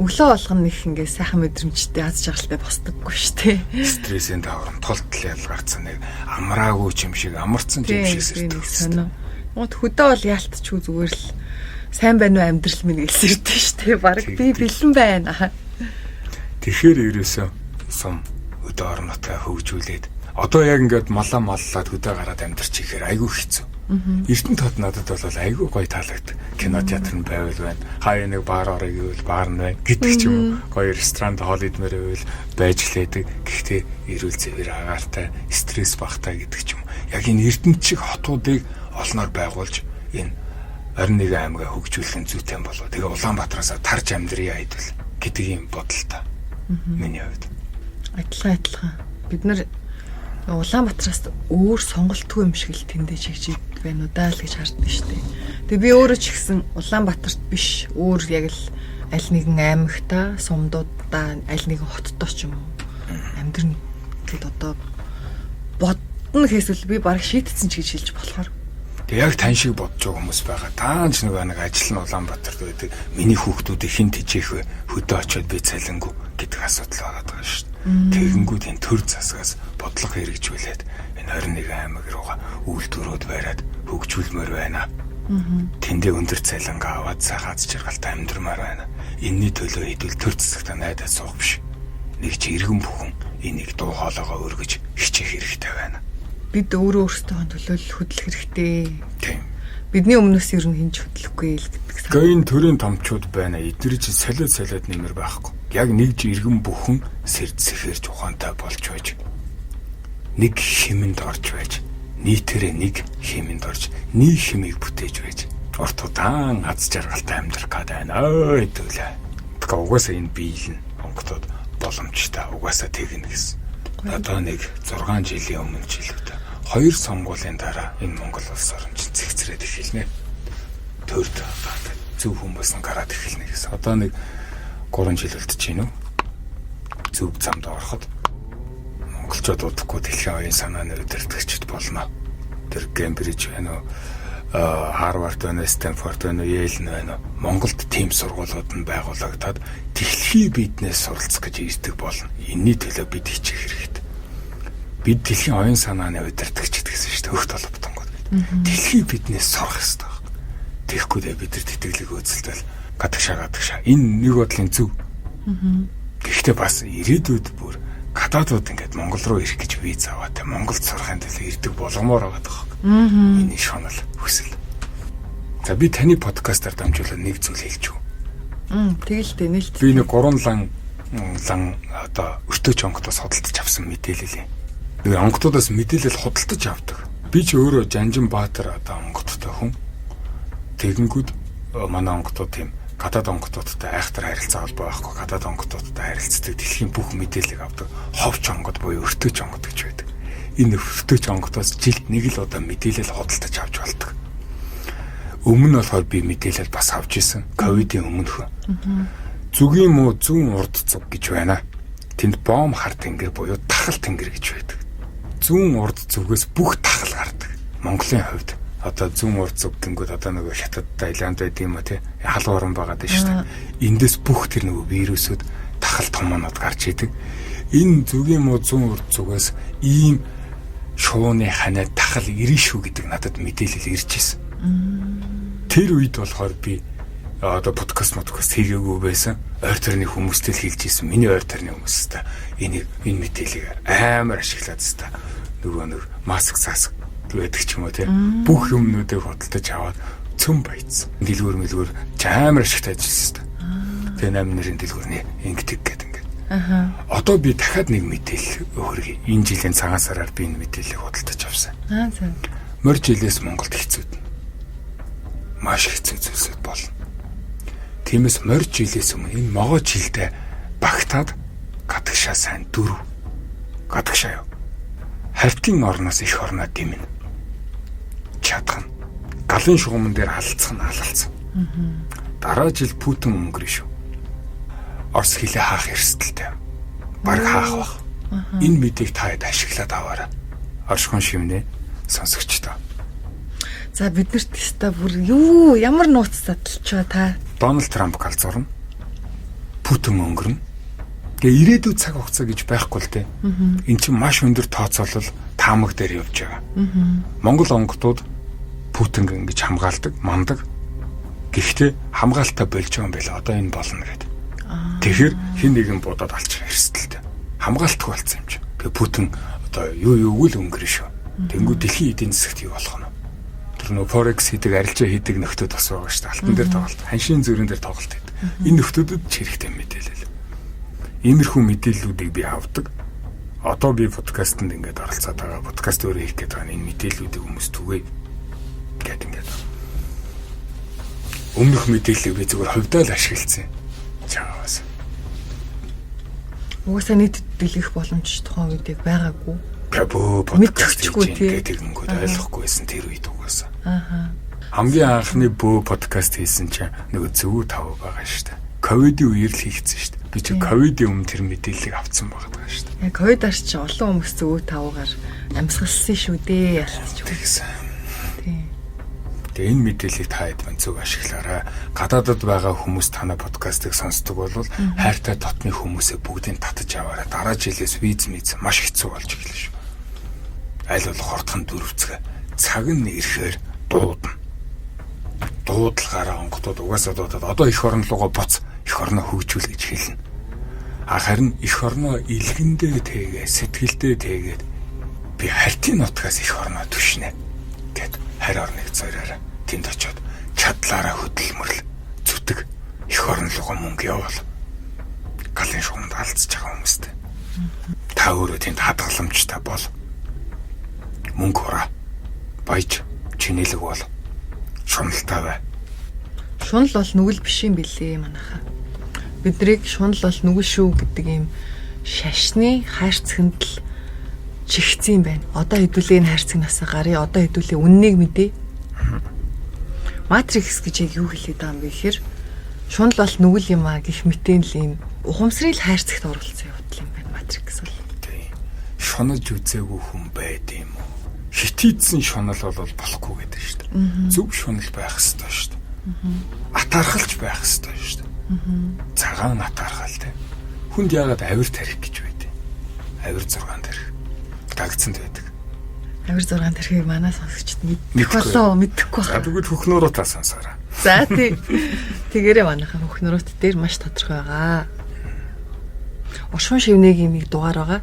өглөө болгоно их ингээ сайхан мэдрэмжтэй аз жаргалтай босдоггүй шүү дээ. Стрессийн даврам тултал ялгарцсан нэг амраагүй юм шиг амарцсан юм шиг сэрдэг. Мод хөдөө бол яалтчгүй зүгээр л сайн байна уу амьдрал минь гэлсэрдэж шүү дээ. Бараг би бэлэн байна. Тэгэхээр ерөөсөө сум өдөө орнотоо хөгжүүлээд одоо яг ингээд маллаад хөдөө гараад амьдарч ихээр айгүй хэцүү. Эрдэнэ тод надад бол айгүй гоё таалагддаг. Кино театр нь байвал байна. Хаяа нэг баар орё гэвэл баар нь байна гэдэг ч юм уу. Гоё ресторанд хоол идмээр байвал байж лээдэг. Гэхдээ эрүүл зэвэр агаартай, стресс багтай гэдэг ч юм. Яг энэ эрдэнэ чиг хотуудыг олноор байгуулж энэ 21 аймгаа хөгжүүлэх зүйтэй болов. Тэгээ Улаанбаатараас тарж амьдрия айдвал гэдэг юм бодолтой. Миний хувьд. Адилхан. Бид нар Улаанбаатараас өөр сонголтгүй юм шиг л тэндээ чигжид байна уу даа л гэж хардсан шүү дээ. Тэгээ би өөрөө ч ихсэн Улаанбаатарт биш өөр яг л аль нэгэн аймагта, сумдуудаа, аль нэгэн хоттой ч юм уу амьдрын гэд одоо бодно гэхээс би бараг шийдсэн ч гэж хэлж болохоор. Тэгээ яг тань шиг бодож байгаа хүмүүс байгаа. Таанч нэг ажил нь Улаанбаатарт байдаг. Миний хүүхдүүдийг хэн тижээх вэ? Хөдөө очиод би цалингүй гэдэг асуудал байгаа шүү дээ. Тэгэнгүүт энэ төр засгаас бодлого хэрэгжүүлээд энэ 21 аймаг руугаа үйлдвэрүүд бариад хөгжүүлмээр байна. Тэндээ өндөр цалингаа аваад сайхан аз жаргалтай амьдрмаар байна. Энэний төлөө хэдүүл төр засагтаа найдаад суух биш. Нэг ч иргэн бүхэн энийг дуу хоолойгоо өргөж хичээх хэрэгтэй байна. Бид өөрөөсөө төлөөлөл хөдлөх хэрэгтэй. Тийм. Бидний өмнөөс ер нь хинж хөдлөхгүй л гэдэг сан. Гэн төрийн томчууд байна. Эдгээр чинь солиод нэмэр байхгүй. Яг нэг ч иргэн бүхэн сэрд сэхэрж ухаантай болж байж. Нэг хэмэнд орж байж. Нийтээрээ нэг хэмэнд орж, нэг хэмийг бүтээж байж. Урт удаан аз жаргалтай амьдрах гэдэг байна. Ой дүүлээ. Тэгэхээр угаасаа энэ биелэн онгодод боломжтой. Угаасаа тэгнэ гэсэн. Одоо нэг 6 жилийн өмнө жилүүтэй 2 сонгуулийн дараа энэ Монгол улс орн чинь цэгцрээд эхэлнэ. Төрд зөв хүмүүс нь гараад эхэлнэ гэсэн. Одоо нэг 3 жил үлдэж байна уу? Зөв замд ороход монголчууд удахгүй дэлхийн оюун санааны удирдагчид болно. Тэр Кембриж байна уу? Харвард байна, Стэнфорд байна, Йейл байна. Монголд тийм сургуулиуд нь байгуулагдаад дэлхий биднээс суралцах гэж ирдэг болно. Энэний төлөө бид хичээх хэрэгтэй. Бид дэлхийн оюун санааны удирдагчид гэсэн шүү дээ. Хөх толботонгод. Дэлхий биднээс сурах хэрэгтэй байна. Тэгэхгүй дээ бид нар тэтгэлэг үзэлтэл гадагшаа. Энэ нэг бодлын зөв. Гэхдээ бас ирээдүйд бүр гадаадууд ингээд Монгол руу ирэх гэж виз аваад Монголд сурахын төлөө ирдэг болгомоор байгаа даа. Миний шунал хүсэл. За би таны подкастаар дамжуулаад нэг зүйл хэлж үү. Тэгэлтэй нэлт. Би нэг 3 лан одоо өртөөч онгодоос худалдаж авсан мэдээлэл. Нэг онгодоос мэдээлэл худалдаж авдаг. Би ч өөрөө Жанжинбаатар одоо онгодтой хүн. Тэгэнгүүт манай онгодод тийм гадаад онгодуудтай айхтар харилцаа холбоо байхгүй. Гадаад онгодуудтай харилцдаг дэлхийн бүх мэдээллийг авдаг. Ховч онгод буюу өртөөч онгод гэж байдаг. Энэ өртөөч онгодоос жилд нэг л удаа мэдээлэл худалдаж авч болдог. Өмнө нь болохоор би мэдээлэл бас авч исэн. Ковидын өмнөх. Зүгийн муу зүүн урд зүг гэж байна. Тэнд бом хар тэнгэр буюу тахал тэнгэр гэж байдаг. Зүүн урд зүгээс бүх тахал гардаг. Монголын хувьд одоо зүүн урд зүг гингүүд одоо нөгөө хятад Таиланд байд юм уу те халууран байгаад байна шүү дээ. Эндээс бүх тэр нөгөө вирусууд тахал томонод гарч идэг. Энэ зүгийн муу зүүн урд зүгээс ийм шууны ханаа тахал ирнэ шүү гэдэг надад мэдээлэл ирж ирсэн. Тэр үед болохоор би одоо подкаст хийгээгүй байсан. Ойр төрний хүмүүстэй хэлж ирсэн. Миний ойр төрний хүмүүстэй энэ мэдээллийг амар ашиглаад та нөгөө нэг маск засаг байдаг ч юм уу те бүх юмнуудыг худалдаж аваад цөм баяцсан. Дэлгүүр мэлгүүр амар ашигтай ажилласан. Тэгээ 8 нэрийн дэлгүүрний ингэдэг гэдэг. Одоо би дахиад нэг мэдээлэл өгөргий. Энэ жилийн цагаан сараар би энэ мэдээллийг худалдаж авсан. За. Морь жилээс Монголд хэцүүд. Маш хэцүү зүйлсүүд болно. Тиймээс морь жилээс өмнө энэ могоо жилдээ багтаад гадагшаа сайн 4 гадагшаа юу. Хартын орноос их орноо димнэ. Чадах нь галын шугамн дээр алцах нь алалцсан. Дараа жил Путин өнгөрнө шүү. Орос хилээ хаах эрсдэлтэй. Бараг хаах бах. Энэ мэдээг та хэд ашиглаад аваарай. Оршихуун шивнэ сонсогчдоо. За биднэрт теста бүр юу ямар нууц задлж байгаа та? Дональд Трамп галзуурна. Путин өнгөрнө. Тэгээ ирээдүйн цаг хугацаа гэж байхгүй л дээ. Эн чинь маш өндөр тооцоолол таамаг дээр явж байгаа. Монгол онгодууд Путинг ингэж хамгаалдаг, мандаг. Гэхдээ хамгаалтаа болж байгаа юм байла. Одоо энэ болно гэдэг. Тэгэхээр хин нэгэн будаад алчих эрсдэлтэй. Хамгаалтгүй болсон юм чинь. Тэгээ Путин одоо юу үл өнгөрнө шүү. Тэнгүү дэлхийн эдийн засагт юу болох нь? Тэр нөө Forex хийдэг, арилжаа хийдэг нөхдүүд бас байгаа шүү дээ. Алтан дээр тоглолт, ханшийн зүрэн дээр тоглолт хийдэг. Энэ нөхдүүдэд ч хэрэгтэй мэдээлэл. Иймэрхүү мэдээллүүдийг би авдаг. Одоо би подкастэнд ингээд оролцоод байгаа. Подкаст өөрөө хийх гээд байгаа. Энэ мэдээллүүдийг хүмүүс түгээе гэдэг ингээд. Өмнөх мэдээллийг би зөвхөн хувьдаа л ашигласан. Чаавас. Угаасаа нийтэд дэлгэх боломж тухайн үед яг байгаагүй. Бөө подкаст гэдэг нь ойлгохгүй байсан тэр үед угаасаа. Хамгийн анхны бөө подкаст хийсэн чинь нөгөө зөв тав байгаа шүү дээ. Ковидын үеэр л хийгдсэн шүү дээ. Би чи ковидын өмнө тэр мэдээллийг авсан байгаа шүү дээ. Яг ковидаар чи олон хүмүүс зөв тавгаар амьсгалсан шүү дээ. Тэгсэн. Тэгээ энэ мэдээллийг та хэд мань зөв ашиглаарай. Гадаадд байгаа хүмүүс танай подкастыг сонсдог бол хайртай дотны хүмүүсээ бүгдийг татаж аваарай. Дараа жилээс виз маш хэцүү болж эхэлнэ шүү. Аль болох хортхон дөрөвцгөө. Цаг нь ирэхээр дуудана. Дуудлагаараа онгодод угаасаа дуудаад одоо их орн руугаа буц, их орноо хөгжүүл гэж хэлнэ. Харин их орноо илгэндээ тэгээ, сэтгэлдээ тэгээд би хартын нутгаас их орноо түшнэ гэд харь орныг зориороо тэнд очиод чадлаараа хөдөлмөрл зүтг их орн руугаа мөнгө явуул. Галын шугамд алдчихж байгаа хүмүүстэй. Та өөрөө тэнд хадгаламжтай бол мөнгө ураа баяж чинэлэг бол шуналтай бай. Шунал бол нүгэл биш юм билээ манайхаа. Бидрийг шунал бол нүгэл шүү гэдэг ийм шашны хайрцагт л чихцэн байна. Одоо хэдүүлээ энэ хайрцагнаас гарыг одоо хэдүүлээ үннийг мэдээ. Матрикс гэж яг юу хэлээд байгаа юм бэ гэхээр шунал бол нүгэл юм а гэх мэтэн л ийм ухамсрыг хайрцагт оруулсан явдал юм байна. Матрикс бол. Шунаж үзээгүй хүн байд юм уу? Хитийдсэн шунал бол болохгүй гэдэг шүү дээ. Зөв шунал байх ёстой шүү дээ. Атаархалж байх ёстой шүү дээ. Цагаан атаархал те. Хүнд яагаад авир тарих гэж байдэ? Авир 6 тарих. Дагцсанд байдаг. Авир 6 тарихыг манай сонсогчд мэдэх болоо мэдэхгүй байна. Тэгвэл хөхнөрөө та сонсоорой. За тий. Тэгээрээ манайхаа хөхнөрөөт дээр маш тодорхой байгаа. Оршин шивнэгийн нэг дугаар байгаа.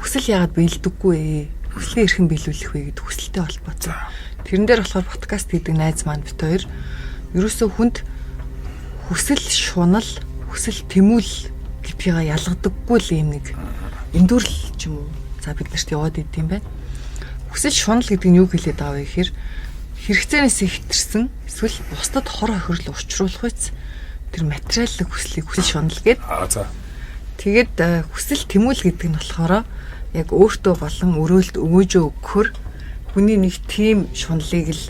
Хүсэл яагаад биелдэггүй ээ? Хүслээ эрхэн биелүүлэх вэ гэдэг хүсэлтэй холбоотой. Тэрэн дээр болохоор подкаст гэдэг найз маань бит хоёр ерөөсөө хүнд хүсэл шунал, хүсэл тэмүүлэл гэдгийг ялгадаггүй л юм нэг эндүрл ч юм уу. За бид нарт яваад идэм байна. Хүсэл шунал гэдэг нь юу хэлээд байгаа вэ гэхээр хэрэгцээнээс ихтэрсэн эсвэл бусдад хор хохирол учруулах үс тэр материалын хүслийг хүсэл шунал гэдэг. За. Тэгээд хүсэл тэмүүлэл гэдэг нь болохоор яг өөртөө болон өрөөлт өгөөжөө өгөхөр хүний нэг тийм шунлыг л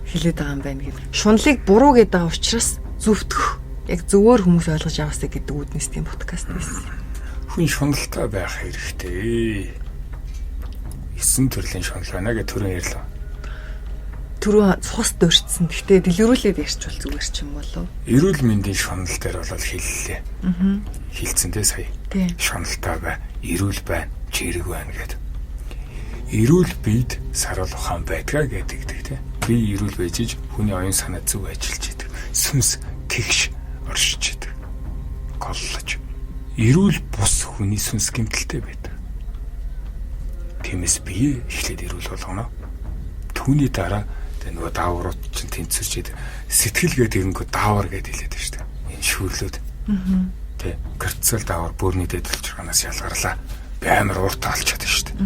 хэлээд байгаа юм байна гэдэг. Шунлыг буруу гэдэг байгаа учраас зөвтгөх. Яг зөвөр хүмүүс ойлгож аваасаа гэдэг үүднээс тийм подкаст байсан. Хүн шуналтай байх хэрэгтэй. 9 төрлийн шунал байна гэж түрүүн ярьлаа. Түрүү цус дөрчсөн. Гэхдээ дэлгэрүүлээд ярьчвал зүгээр ч юм болов. Эрүүл мэндийн шунал дээр бол хэллээ. Хэлцэндээ сая. Шуналтай бай, эрүүл байна, чирэг байна гэдэг. Эрүүл биед сарвал ухаан байдгаа гэдэг тийм. Би эрүүл байж иж хүний оюун санаа зөв ажиллаж идэг. Сүнс тэгш оршиж идэг. Голлож. Эрүүл бус хүний сүнс гэмтэлтэй байдаг. Тиймээс бие эхлээд эрүүл болгоно. Түүний дараа нөгөө дааврууд чинь тэнцвэрч идэг. Сэтгэл гэдэг нь даавар гэдээ хэлээд байна шүү дээ. Энэ шүүрлүүд. Тэ кортизол даавар бөөрийн дэд толчиргаанаас ялгарлаа. Би амар ууртаа олчиход шүү дээ.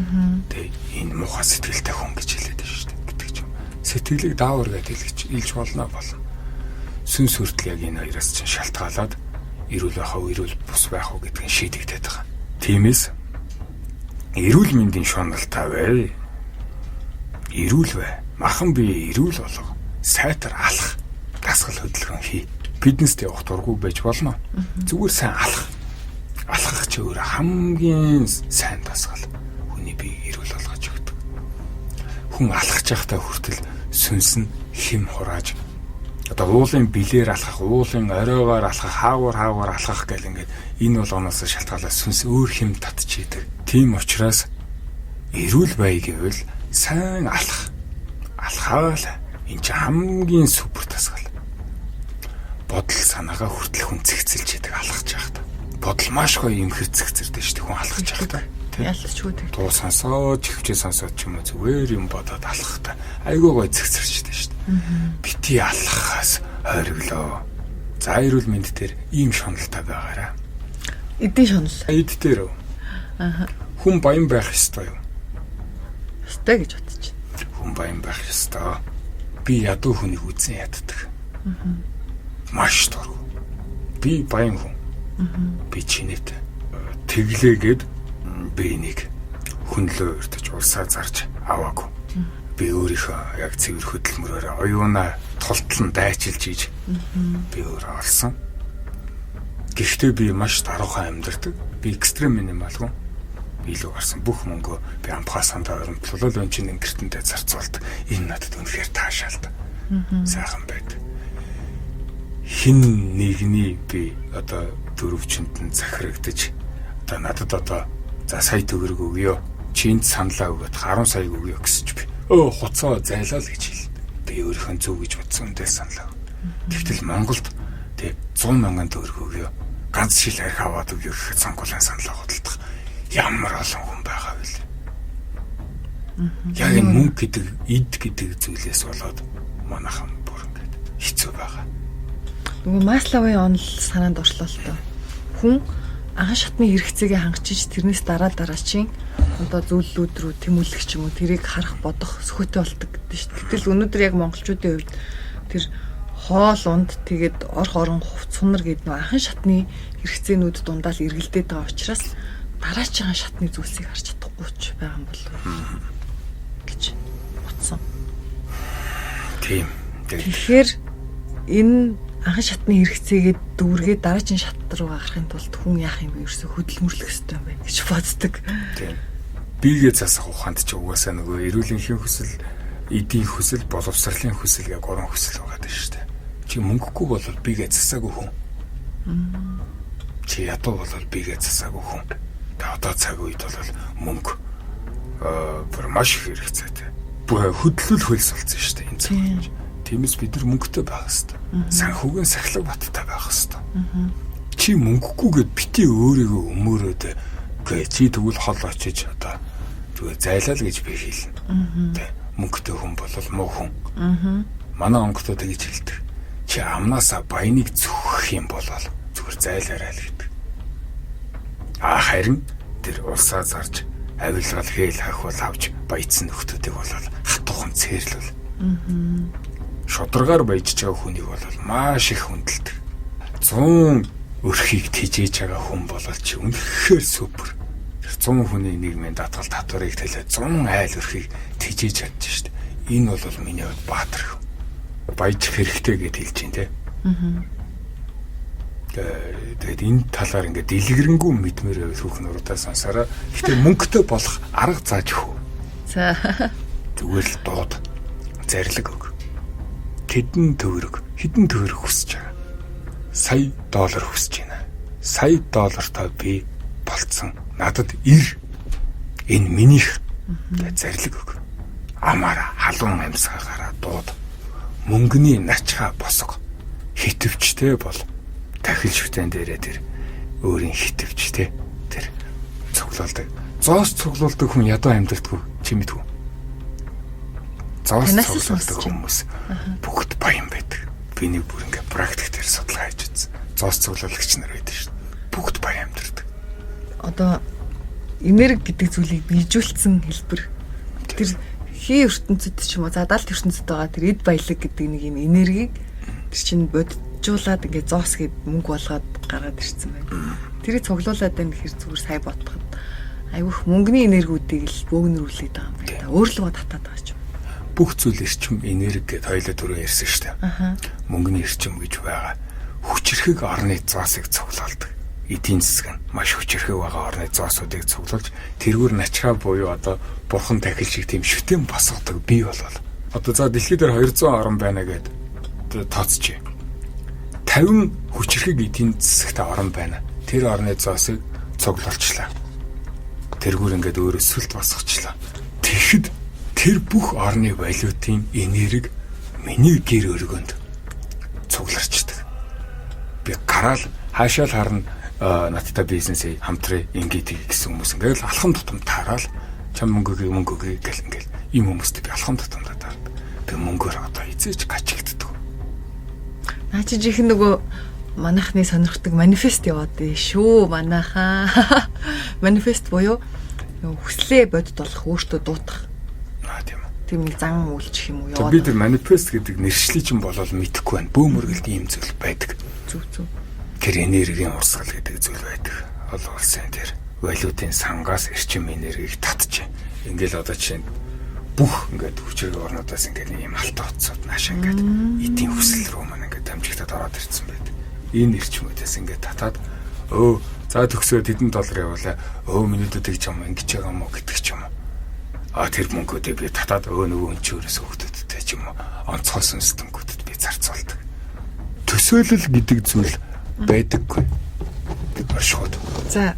Тэ энэ муухай сэтгэлтэй хүн гэж хэлээд байна шүү дээ. Гэдэг ч юм. Сэтгэлийг даавар гэдэг илж болно. Сүнс хүртэл яг энэ хоёроос чинь шалтгаалаад эрүүл байх уу, эрүүл бус байх уу гэдгийг шийдэгдээд байгаа. Тиймээс эрүүл мэндийн шуналтай бай. Эрүүл бай. Махан бие эрүүл болго. Сайтар алах. Дасгал хөдөлгөөн хий. Фитнест явах дургүй байж болно. Зүгээр сайн алах. Алхах ч өөр хамгийн сайн дасгал. Хүний бие эрүүл болгож өгдөг. Хүн алхаж байхдаа хүртэл сүнс нь хэм хурааж одоо уулын билээр алхах, уулын оройгоор алхах, хаагуур алхах гэл ингээд энэ бол оноос шалтгаалаад сүнс өөр хэм татчихийдэг. Тийм учраас эрүүл бай гэвэл сайн алхах. Алхаал энэ ч хамгийн супер дасгал. Бодол санаагаа хүртэл хүн цэгцэлж яадаг алхаж байхдаа. Бодол маш гоё юм хэр цэгцэрдэж шүү дээ хүн алхаж байхдаа. Ялцчгүй дээ. Дуу сонсоод, чихвчээ сонсоод ч юм уу зүгээр юм бодоод алхахдаа айгүй гоё цэгцэрчтэй шүү дээ. Бити алхахаас ойрглоо. За эрүүл мэнд дээр ийм шуналтай байгаараа. Эдийн шунал. Эд дээр. Хүн баян байх ёстой юу? Ёстой гэж бодож байна. Хүн баян байх ёстой. Би ядуу хүнийг үзэн яддаг. Маш дург. Би баян хүн. Би чинэт тэглээгээд би энийг хүнлөө өртөж улсаа зарж аваагүй. Би өөрийнхөө яг цэвэр хөдөлмөрөөр оюунаа тултлан дайчилж ийж би өөрөө олсон. Гэхдээ би маш даруухан амьдардаг. Би экстрем минималгүй. Илүү гарсан бүх мөнгөө би амбахаа сандаа оромтлол өнчин гэртэндээ зарцуулдаг. Энэ надад үнэхээр таашаалдаг. Сайхан байдаг. Хин нэгний би одоо дөрөвчөнд нь захирагдаж одоо надад одоо за сая төгрөг өгье. Чинд саналаа өгöd 10 сая өгье гэсэж би. Хуцаа зайлаа л гэж хэлнэ. Би өөрийнхөө зөв гэж бодсон үндэл саналаа. Тэгтэл Монголд тэг 100 мянган төгрөг өгье. Ганц шил арх аваад өгье гэхэд сонгуулийн саналаа хөдөлдөг. Ямар олон хүн байгаа вэ? Яг энэ мөнгө гэдэг, эд гэдэг зүйлээс болоод манайхан бүр ингээд хэцүү байгаа. Нөгөө Масловын онол санаанд оршлоо л доо. Хүн анхан шатны хэрэгцээгээ хангачиж тэрнээс дараа чинь одоо зүйлүүд рүү тэмүүлэх ч юм уу тэрийг харах бодох сөхөтэй болдог гэдэг шүү дээ. Гэтэл өнөөдөр яг монголчуудын хувьд тэр хоол унд тэгээд орон хувцсунар гэдэг нөө анхан шатны хэрэгцээнүүд дундаа л эргэлдээд байгаа учраас дараачийн шатны зүйлсийг харж чадахгүй ч байгаа юм болов гэж бодсон. Тийм. Тэгэхээр энэ анхан шатны хэрэгцээгээд дүүргээд дараачийн шат руу гарахын тулд хүн яах юм бэ? Ерөөсө хөдөлмөрлөх хэрэгтэй юм байна гэж боддог. Тийм. Биегээ засах ухаанд ч угаасаа нөгөө эрүүлэнхийн хүсэл, эдийн хүсэл, боловсролын хүсэл гэх гурван хүсэл байгаа даа шүү дээ. Чи мөнгөгүй бол биегээ засаагүй хүн. Чи ядуу бол биегээ засаагүй хүн. Тэ одоо цаг үед бол мөнгө бүр маш их хэрэгцээтэй. Бүр хөдлөл хөлс болсон шүү дээ энэ цаг үед. Тиймээс бид нар мөнгөтэй байх хэрэгтэй. Санхүүгийн сахилга баттай байх хэрэгтэй. Чи мөнгөгүйгээд бити өөрийгөө өмөрөөд чи тэгвэл хол очиж одоо зүгээр зайлаа л гэж би хэлнэ. Тэ мөнгөтэй хүн бол муу хүн. Манай онгодоо тэгж хэлдэг. Чи амнаасаа баяныг зүхэх юм бол зүгээр зайлаарай л гэдэг. Харин тэр улсаа зарж авилгал хээл хахвал авч баяцсан нөхдүүдийг бол хатуухан цээрлүүл. Шударгаар баяжж байгаа хүнийг бол маш их хүндэлдэг. 100 өрхийг тижээж байгаа хүн бол чи үнэхээр супер. 100 хүний нийгмийн даатгал татварыг тэлээ 100 айл өрхийг тижээж чадчих шүү дээ. Энэ бол миний хувьд баатар хүн. Баяжих хэрэгтэй гэж хэлж байна те. Тэгээд энэ талаар ингээд дэлгэрэнгүй мэдмээр байвал хүүхнүүрээ сонсороо. Гэтэ мөнгөтэй болох арга зааж хөө. За. Зүгээр л дууд. Зарлиг өг. Хэдэн төгрөг хүсэж байгаа. Сая доллар хүсэж байна. Сая доллартай би болцсон. Надад ир. Энэ минийх. Тэгээд зарлиг өг. Амаараа халуун амьсгаагаараа дууд. Мөнгөний начхаа босго. Хитвчтэй бол тахил шүтэн дээрээ тэр өөрийн хитвчтэй тэр цуглуулдаг. Зоос цуглуулдаг хүн ядуу амьдралдаггүй чи мэдгүй. Зоос цуглуулдаг хүмүүс бүгд баян байдаг. Би нэг бүр ингээ практик дээр судалгаа хийж үзсэн. Зоос цуглуулагч нар байдаг шүү дээ. одоо энерги гэдэг зүйлийг биежүүлсэн хэлбэр. Тэр хий ертөнцид ч юм уу за 70 ертөнцид байгаа тэр эд баялаг гэдэг нэг юм энергийг тэр чинь боджуулаад ингээд зоос гээд мөнгө болгоод гаргаад ирсэн байна. Тэрийг цуглуулад байна гэхэр зүгээр сая бодоход айгүйх мөнгөний энергиудыг л бөөгнөрүүлээд байгаа юм байна. Өөрлөгөө татаад байгаа ч юм. Бүх зүйл эрчим энерги гэдээ хоёулаа түрүү ярьсан шүү дээ. Мөнгөний эрчим гэж байгаа. Хүчрхэг орны зоосыг цуглуулдаг. Эдийн засаг нь маш хүчрхэг байгаа орны зоосуудыг цуглуулж тэрүүр начхаа буюу одоо бурхан тахил шиг тийм шүтэн босгодог бий болвол. Одоо за дэлхий дээр 200 орн байна гэдэг тооцчих. 50 хүчрхэг эдийн засагт орн байна. Тэр орны зоосыг цуглуулчлаа. Тэргүүр ингээд өөрөө сүлт босгочлаа. Тэгэхэд тэр бүх орны валютын энерги миний гэр өргөнд цугларчдаг. Би гараал хаашаал харна надтай бизнесээ хамтраа ингээд гэсэн хүмүүс ингээд алхам тутам таараал чам мөнгөгүй гэл ингээд ийм хүмүүстэй би алхам тутамдаа таард. Би мөнгөөр одоо эзэж гачигддаг. Наа чи жихэн нөгөө манайхны сонирхдаг манифест яваад дээ шүү манайхаа. Манифест буюу хүслээ бодит болох өөртөө дуутах. Тийм үү. Тийм нэг зан үйлчих юм уу яваад. Би тэр манифест гэдэг нэршлий чинь болол мэдэхгүй байна. Бөөмөргөлд ийм зүйл байдаг. Зүг. Тэр энергийн урсгал гэдэг зүйл байдаг. Олон улсын тэр валютын сангаас эрчим энергийг татчих. Ингээл одоо чинь бүх ингээд хүчрэг орнуудаас ингээд ийм алтан утсууд нааш ингээд эдийн хүсэл рүү маань ингээд дамжигдаад ороод ирсэн байдаг. Энэ эрчмүүдээс ингээд татаад за төгсөөд хэдэн доллар явуулаа. Минийдүүд гэж юм ингэж байгаа юм уу гэдэг ч юм уу. Тэр мөнгөдөө би татаад нөгөө өнчөөрөөс хөвгдөдтэй ч юм уу. Онцгой сүнслэнгүүдэд би зарцуулдаг. Төсөөлөл гэдэг зүйл байдаггүй. Оршууд. За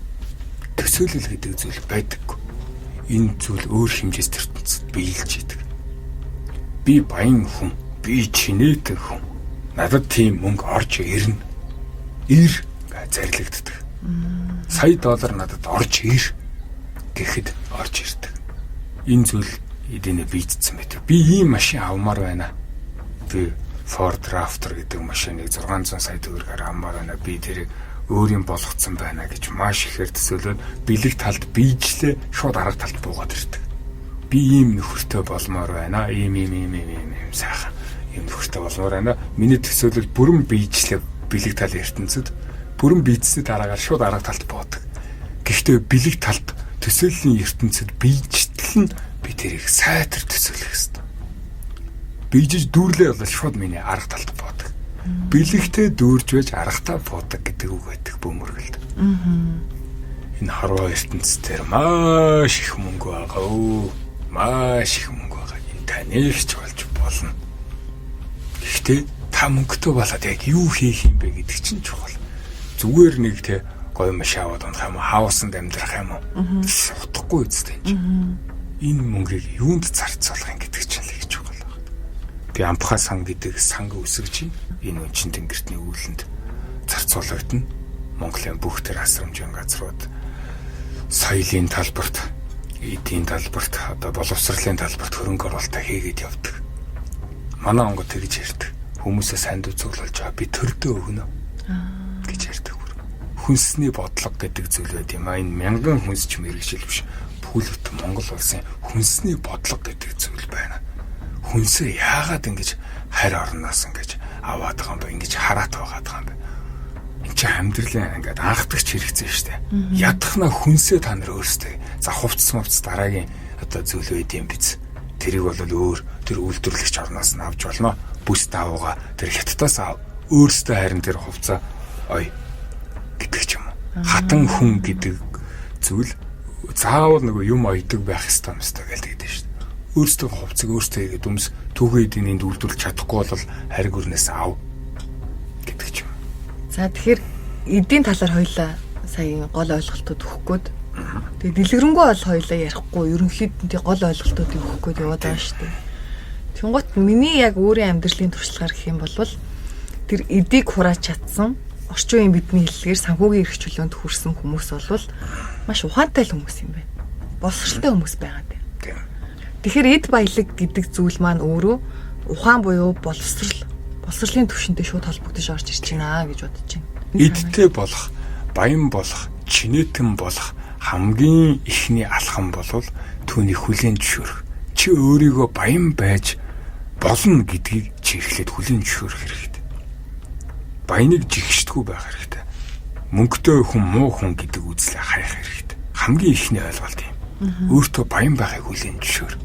төсөөлөл гэдэг зүйл байдаггүй. Энэ зүйл өөр хэмжээс ертөнцид биелж идэг. Би баян хүн, би чинээтэй хүн. Надад тийм мөнгө орж ирнэ. Ир зарлагддаг. Сая доллар надад орж ир гэхэд орж ирдэг. Энэ зүйл эдэнэ бийтсэн байдаг. Би ийм машин авмаар байна. Би Ford Raptor гэдэг машиныг 600 сая төгрөгөөр авмаар байна. Би тэрийг өөрийн болгоцсон байна гэж маш ихээр төсөөлөд бэлэг талд биежлээ шууд арга талд буугаад ирдэг. Би ийм нөхөртэй болмоор байна. Ийм сайхан ийм нөхөртэй болмоор байна. Миний төсөөлөл бүрэн биежлээ бэлэг тал ертөнцид бүрэн биежсэний дараагаар шууд арга талд буудаг. Гэхдээ бэлэг талд төсөөллийн ертөнцид биежтэл нь би тэрийг сайтар төсөөлөх ёстой. Биежж дүүрлээ бол шууд миний арга талд буудаг. Бэлэгтэй дүүрж байж аргатаа буудаг гэдэг үг байдаг бөөмөргөлд. Энэ харваа ертөнцийн маш их мөнгө байгаа. Маш их мөнгө байгаа. Энэ танигч болж болно. Гэхдээ та мөнгөтэй болоод яг юу хийх юм бэ гэдэг чинь чухал. Зүгээр нэг те гоё маш аваад унах юм уу, хаусанд амьдрах юм уу? Утгагүй үстэй юм. Энэ мөнгийг юунд зарцуулах юм гэдэг чинь л их чухал байна. Би ампхаа сан гэдэг санг үсгэж энэ өнчин тэнгэртний үүлэнд зарцуулагдана. Монголын бүх тэр асрамжийн газрууд соёлын талбарт, эдийн талбарт, одоо боловсролын талбарт хөрөнгө оруулалт хийгээд явдаг. Манай онгод тэгж ярьдаг. Хүмүүсээ санд үзүүлж байгаа би төрдөө өгнө гэж ярьдаг. Хүнсний бодлого гэдэг зүйл байт юм а. Энэ мянган хүнс ч мэрэгжил биш. Бүхэлд Монгол улсын хүнсний бодлого гэдэг зүйл байна. Хүнсээ яагаад ингэж харь орноос ингэж аваад байгаа юм бэ? Ингэж хараат байгаад байгаа юм бэ? Энд чинь амьдралын ингээд анхдагч хэрэгцээ шүү дээ. Ядахна хүнсээ та нар өөрсдөө. За хувцс мовц дараагийн одоо зүйл байд юм биз. Тэрийг бол өөр тэр үйлдвэрлэгч орноос нь авч болно. Бүс давууга тэр хятадаас өөрсдөө харин тэр хувцаа ой гэдэг ч юм уу. Хатан хүн гэдэг зүйл заавал нөгөө юм ойдог байх ёстой юм шүү дээ гэдэг шүү дээ. Өөрсдөө хувцаг өөрсдөө хийгээд өмс түүхий эдийн үйлдвэрлэж чадахгүй бол хариг өрнөөс ав гэдэг ч юм. За тэгэхээр эдийн талаар хоёлаа сая гол ойлголтууд өгөх гээд тэгээ дэлгэрэнгүй бол хоёлаа ярихгүй ерөнхийдөө гол ойлголтуудыг өгөх гээд яваад байгаа шүү дээ. Тэнгуут миний яг өөрийн амьдралын туршлагаар гэх юм бол тэр эдийг хурааж чадсан орчин үеийн бидний хэллэгээр санхүүгийн эрх чөлөөнд хүрсэн хүмүүс бол маш ухаантай хүмүүс юм байна. Боловсралтай хүмүүс байгаа юм. Тэгэхээр эд баялаг гэдэг зүйл маань өөрөө ухаан буюу боловсролын түвшинтэй шууд холбогдож орж ирж байна гэж бодож байна. Эдтэй болох, баян болох, чинэтэн болох, хамгийн ихний алхам бол түүний хүлээн зөвшөөрөх. Чи өөрийгөө баян байж болно гэдгийг чи эхлээд хүлээн зөвшөөрөх хэрэгтэй. Баяныг жигшдэггүй байх хэрэгтэй. Мөнгөтэй хүн муу хүн гэдэг үзлээ хайх хэрэгтэй. Хамгийн ихний ойлголт юм. Өөртөө баян байхыг хүлээн зөвшөөр.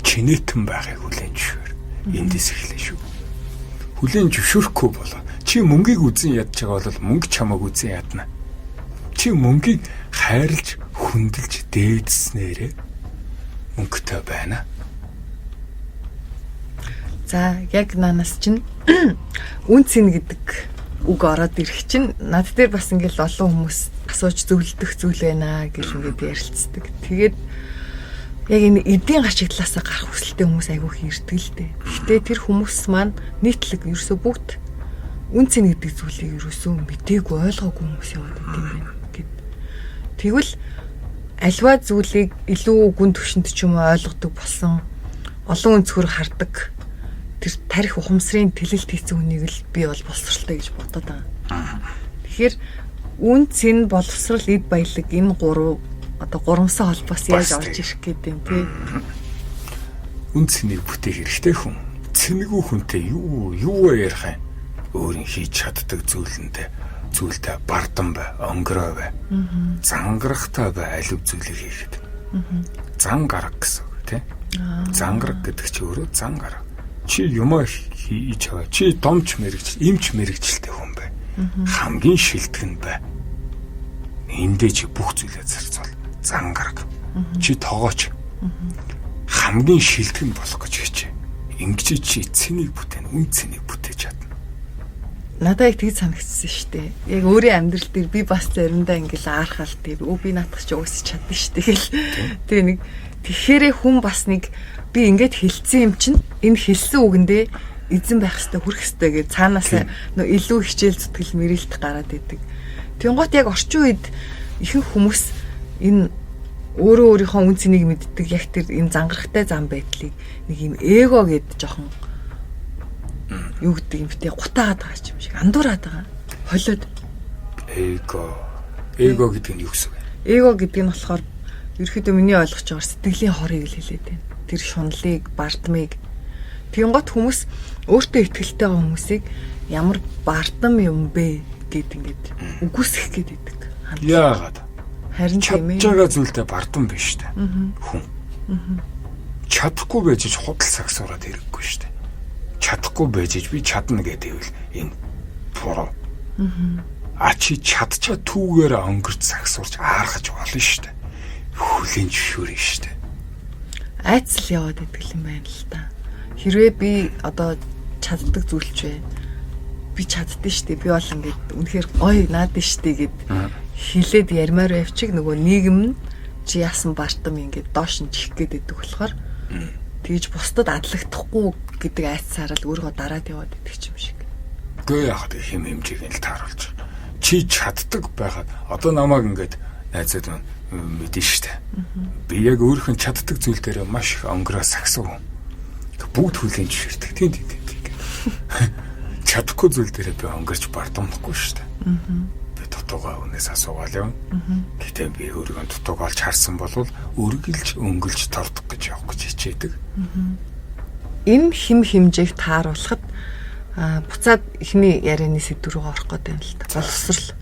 Чинэтэн байхыг хүлээн зөвшөөр. Эндээс эхлэе шүү. Хүлээн зөвшөөрөхгүй бол чи мөнгийг үзэн ядж байгаа бол мөнгө чамайг үзэн ядна. Чи мөнгийг хайрлж, хүндэлж, дээдснээрээ мөнгөтэй байна. За яг наанаас чинь үн цэн гэдэг үг ороод ирэх чинь над дээр бас ингээл олон хүмүүс асууж зөвлөдөх зүйл байна гэж ингээд ярилцдаг. Тэгээд яг энэ эдийн гашигдлаасаа гарах хүсэлтэй хүмүүс айгүй хэрдэг л дээ. Гэхдээ тэр хүмүүс маань нийтлэг ерөөсөө бүгд үн цэн гэдэг зүйлийг ерөөсөө мдээгүй ойлгоогүй хүмүүс яваад байт юм байна гэд. Тэгвэл альва зүйлийг илүү гүн түвшинд ч юм уу ойлгодог болсон олон өнцгөр хардаг тэр тарих ухамсарын тэлэлт хийсэн хүнийг л би бол боловсралтай гэж бодоод байгаа. Тэгэхээр үн цэн боловсрал эд баялаг энэ гурамсан холбоос яаж орж ирэх гэдэг юм тий. Үн цэнийг бүтээх хэрэгтэй хүн. Цэнэгүй хүнтэй юу ярих юм? Өөрийн хийж чаддаг зүйлдээ бардам бай, онгорой бай. Зангарахтай бай алив зүйлийг хийхэд. Зан гараг гэсэн үг тий. Зангараг гэдэг чи өөрөө зан гараг. Чи юмаа хийж байгаа. Чи домч мэрэгч, эмч мэрэгчлээ хүн бай. Хамгийн шилдэг нь бай. Эндээ чи бүх зүйлээ зарцуул. Зангараг. Чи тоогооч. Хамгийн шилдэг нь болох гэж хичээ. Ингэж чи цэнийг бүтээн, үн цэнийг бүтээж чадна. Надад яг тэгж санагдсан шүү дээ. Яг өөрийн амьдрал дээр би бас заримдаа ингээл аархал тийм. Би наадах ч уусч чадна шүү дээ гэл. Тэгээ нэг тэгэхээр хүн бас нэг би ингээд хэлсэн юм чинь энэ хэлсэн үгэндээ эзэн байх хэвээр хүрэх хэвээр гэж цаанаас нөө илүү хичээл зүтгэл мэрэлт гараад идэг. Тэнгуут яг орчин үед ихэнх хүмүүс энэ өөрөө өөрийнхөө үн цэнийг мэддэг яг тэр энэ зангарахтай зам байдлыг нэг юм эго гэд жоохон юу гэдэг юм бэ? Гутаагаад байгаа юм шиг андуураад байгаа. Холиод эго гэдэг нь юу гэсэн бэ? Эго гэдэг нь болохоор ерөөхдөө миний ойлгож байгаа сэтгэлийн хорыг л хэлээд байна. Тэр шунлыг, бардамыг. Тэнгот хүмүүс өөртөө ихтгэлтэй байгаа хүмүүсийг ямар бардам юм бэ гэд ингээд үгүйсэх гээд идэг. Яагаад? Харин тийм ээ. Чадж байгаа зүйлдээ бардам биш үү? Хүн. Чадахгүй байж худал сагсуураад хэрэггүй шүү дээ. Чадахгүй байж би чадна гэдээвэл энэ буруу. Чи чадчаа түүгээр өнгөрч сагсуурч аархаж болно шүү дээ. Хүлэн зөвшөөрнө шүү дээ. Айцл яваад идэг юм байна л та. Хэрвээ би одоо чаддаг зүйлч вэ? Би чаддсан шүү дээ. Би бол ингээд үнэхээр гоё наадсан шүү дээ гэд хилээд ярмаар явчих нөгөө нийгэм нь чи яасан бартам ингээд доош нь чих гээд идэг болохоор тэгж бусдад адлагдахгүй гэдэг айцсаар л өөрийгөө дараад яваад идэг юм шиг. Гүй яхад хэм хэмжээг нь л тааруулж. Чи чаддаг байхад одоо намайг ингээд найзууд мэдэн штэ. Би яг өөрийнхөө чаддаг зүйл дээр маш их онгороо сагсав. Бүгд хүлээн зөвшөөрдөг. Тийм. Чадахгүй зүйл дээр би онгорч бардамнахгүй штэ. Би дутуугаа үнээс асуугаал юм. Гэтэ би өөрийгөө дутууг олж харсан бол өргөлж өнгөлж тордох гэж явах гэж хичээдэг. Энэ хим хэмжээг тааруулахад буцаад ихний ярианы сэдв рүү орох гэдэг юм л та. Боловсрал.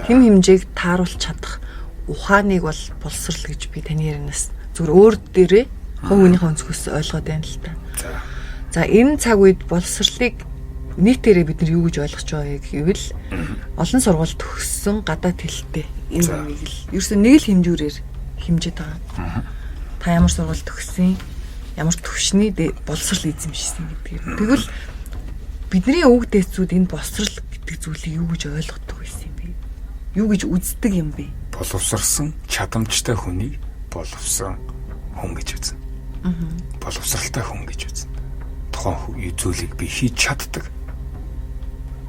Хим хэмжээг тааруулж чадах ухааныг бол боловсрал гэж би таны ярианаас зүгээр өөр дээрээ хувь хүнийхээ өнцгөөс ойлгоод байна л та. За энэ цаг үед боловсралыг нийтээрээ бид нар юу гэж ойлгож байгаа гэвэл олон сургууль төгссөн гадаад хэлтэй энэ үнийг л ерөөсөө нэг л хэмжүүрээр хэмжиж байгаа. Та ямар сургууль төгссөн, ямар төвшний боловсрал эзэмшсэн гэдгийг. Тэгвэл бидний өвөг дээдсүүд энэ боловсрал гэдэг зүйлийг юу гэж ойлгодог байсан юм бэ? Юу гэж үздэг юм бэ? Боловсрсан чадамжтай хүнийг боловсон хүн гэж үзнэ. Боловсралтай хүн гэж үзнэ. Тухайн зүйлийг би хийж чаддаг.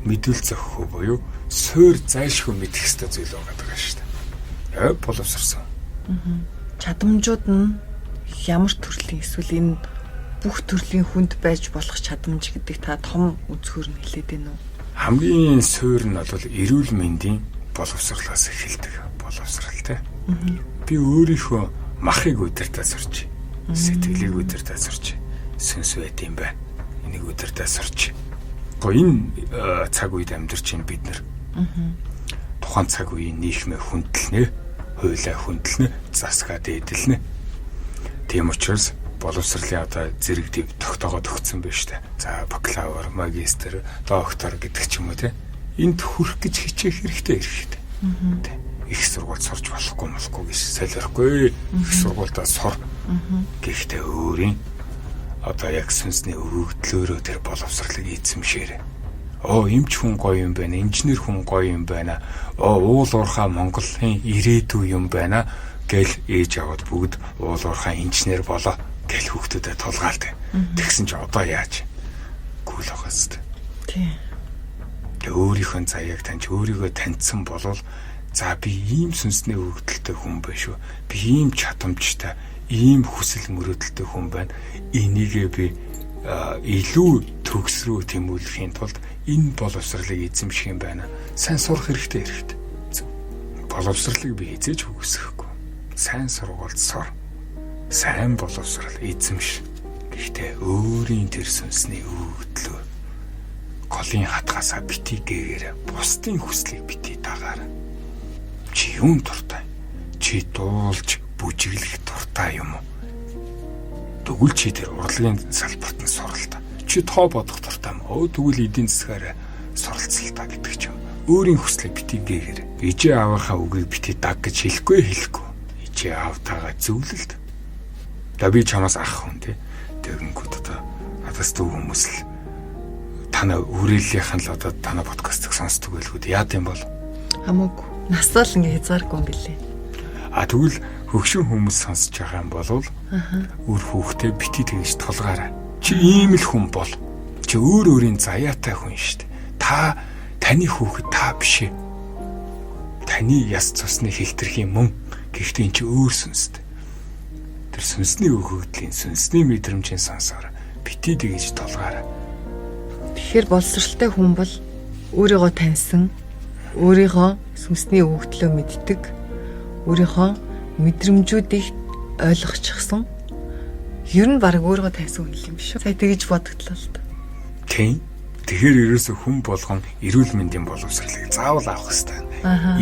Мэдүүл зохихгүй буюу суур зайлшгүй мэдэх ёстой зүйл байгаа шүү дээ. Боловсрсан. Чадамжууд нь ямар төрлийн эсвэл энэ бүх төрлийн хүнд байж болох чадамж гэдэг та том үзхөр нь хэлээд байна уу? Хамгийн суур нь бол эрүүл мэндийн боловсрлоос эхэлдэг. Боловсрал те. Би өөрийнхөө махыг удирдах сурч, сэтгэлийг удирдах сурч, сүнс байт юм байна. Энийг удирдах сурч. Энэ цаг үед амьдарч байна бид нар. Тухайн цаг үеийн нийгмээ хүндэлнэ, хуйлаа хүндэлнэ, засгаа дээдэлнэ. Тийм учраас боловсролын одоо зэрэг дэв тогтоогоод өгсөн байж та. За бакалавр, магистр, доктор гэдэг ч юм уу те. Энд хүрэх гэж хичээх хэрэгтэй. Их сургууль сурч болохгүй гэж солирохгүй. Их сургуульдаа сур. Гэхдээ өөрийн одоо яг сүнсний өгөгдлөөрөө тэр боловсролыг эзэмшээрэй. Эмч хүн гоё юм байна, инженер хүн гоё юм байна. Уул уурхай Монголын ирээдүй юм байна гэл ээж аваад бүгд уул уурхай инженер болоо гэл хүүхдүүдэд тулгаалдаг. Тэгсэн чи одоо яаж? Гүйл ахаас. Тийм. Өөрийнхөө заяаг таньж өөрийгөө таньсан болвол за би ийм сүнсний өгөгдөлтэй хүн байна шүү. Би ийм чадамжтай, ийм хүсэл мөрөөдөлтэй хүн байна. Энийгээ би илүү төгс рүү тэмүүлэхийн тулд энэ боловсролыг эзэмших юм байна. Сайн сурах хэрэгтэй. Боловсролыг би эзэж үгүйсэхгүй. Сайн сургуульд сур. Сайн боловсрол эзэмш. Гэхдээ өөрийн тэр сүнсний өгөгдлөө голын хатгаасаа битий гээгээрээ бусдын хүслийг битий дагаарай. Чи юун дуртай? Чи дуулж бүжиглэх дуртай юм уу? Тэгвэл чи тэр урлагийн салбарт нь сурал та. Чи тоо бодох дуртай юм уу? Тэгвэл эдийн засгаар суралцал та гэдэг ч юм. Өөрийн хүслийг битий гээгээрээ. Ижээ аавынхаа үгийг битий даг гэж хэлэхгүй. Ижээ аавтайгаа зөвлөлд. Да би чамаас ах хүн тий. Тэгэнгүүт одоо надаас дүү хүмүүс л танаа үрээллийнхэн л одоо танаа подкастыг сонсдог байлгүй яад юм бол хамаагүй насаа л ингээ хязгааргүй юм билээ. Тэгвэл хөгшин хүмүүс сонсож байгаа юм бол үр хүүхдээ бити тэгж тулгаарай. Чи ийм л хүн бол. Чи өөрийн заяатай хүн шүү дээ. Таны хүүхэд та биш ээ. Таны яс цусны хэлтэрхийн мөн. Гэхдээ эн чи өөр сүнстэй. Тэр сүнсний өгөгдлийн сүнсний мэдрэмжийн сонсоор бити тэгж тулгаарай. Тэгэхээр боловсралтай хүн бол өөрийгөө таньсан, өөрийнхөө сүнсний өгөгдлөө мэддэг, өөрийнхөө мэдрэмжүүдийг ойлгочихсон. Ер нь баг өөрийгөө таньсан хүн юм биш үү? Сая тэгж бодогдлоо л да. Тийм. Тэгэхээр ерөөсө хүн болгон эрүүл мэндийн боловсролыг заавал авах хэрэгтэй.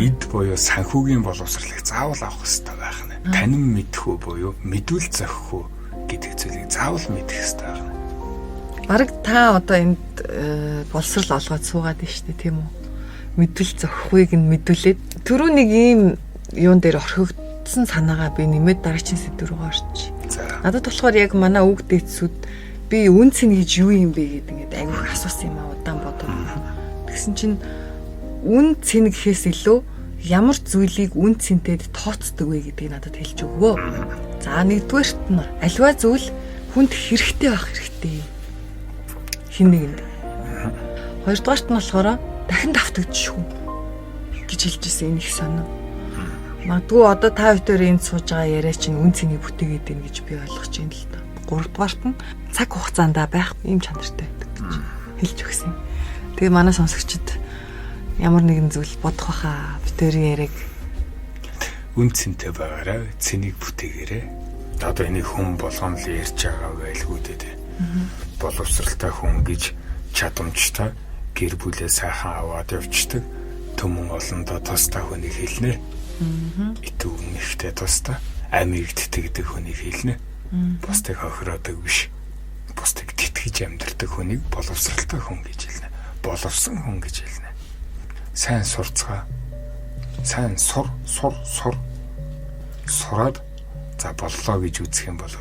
Эд буюу санхүүгийн боловсролыг заавал авах хэрэгтэй байх нь. Танин мэдхүү буюу мэдүүл зохих гэдэг зүйлийг заавал мэдэх хэрэгтэй байна. Бараг та одоо энд боловсрал олгоод суугаад байна шүү дээ, тийм үү? Мэдвэл зохихыг нь мэдүүлээд түрүү нэг ийм юун дээр орхигдсон санаагаа би нэмээд дараагийн сэдв рүү орчих. Надад болохоор яг манай үг дээдсүүд би үн цэн гэж юу юм бэ гэдэг ингээд аягүй асуусан юм аа удаан бодов. Тэгсэн чинь үн цэн гэхээс илүү ямар зүйлийг үн цэнтэд тооцдог вэ гэдгийг надад хэлж өгвөө. За нэгдүгээрт нь альва зүйл хүнд хэрэгтэй байх хэрэгтэй. Хин нэгэнд. Хоёрдугаарт нь болохоор дахин давтагдчихгүй гэж хэлж ирсэн энэ их сонио. Магадгүй одоо та бүхэн энд сууж байгаа яриа чинь үн цэнийг бүтээгээд байна гэж би ойлгож байна л да. Гуравдугаарт нь цаг хугацаанд байх ийм чанартай байдаг гэж хэлж өгсөн. Тэгээ манай сонсогчид ямар нэгэн зүйл бодох байхаа битэрийн яриаг үн цэнтэй байгаарай, цэнийг бүтээгээрэй. Одоо энийг хүн болгоно л ярьж байгаа байлгүй дээ. Боловсралтай хүн гэж чадамжтай гэр бүлээ сайхан аваад явждаг. Төмөн олондоо тустай хүнийг хэлнэ. Итүү нэгтэй тустай амийг тэтгэдэг хүнийг хэлнэ. Бусдыг хохироодог биш. Бусдыг тэтгэж амьдардаг хүнийг боловсралтай хүн гэж хэлнэ. Боловсон хүн гэж хэлнэ. Сайн сурцгаа. Сайн сураад за боллоо гэж үзэх юм бол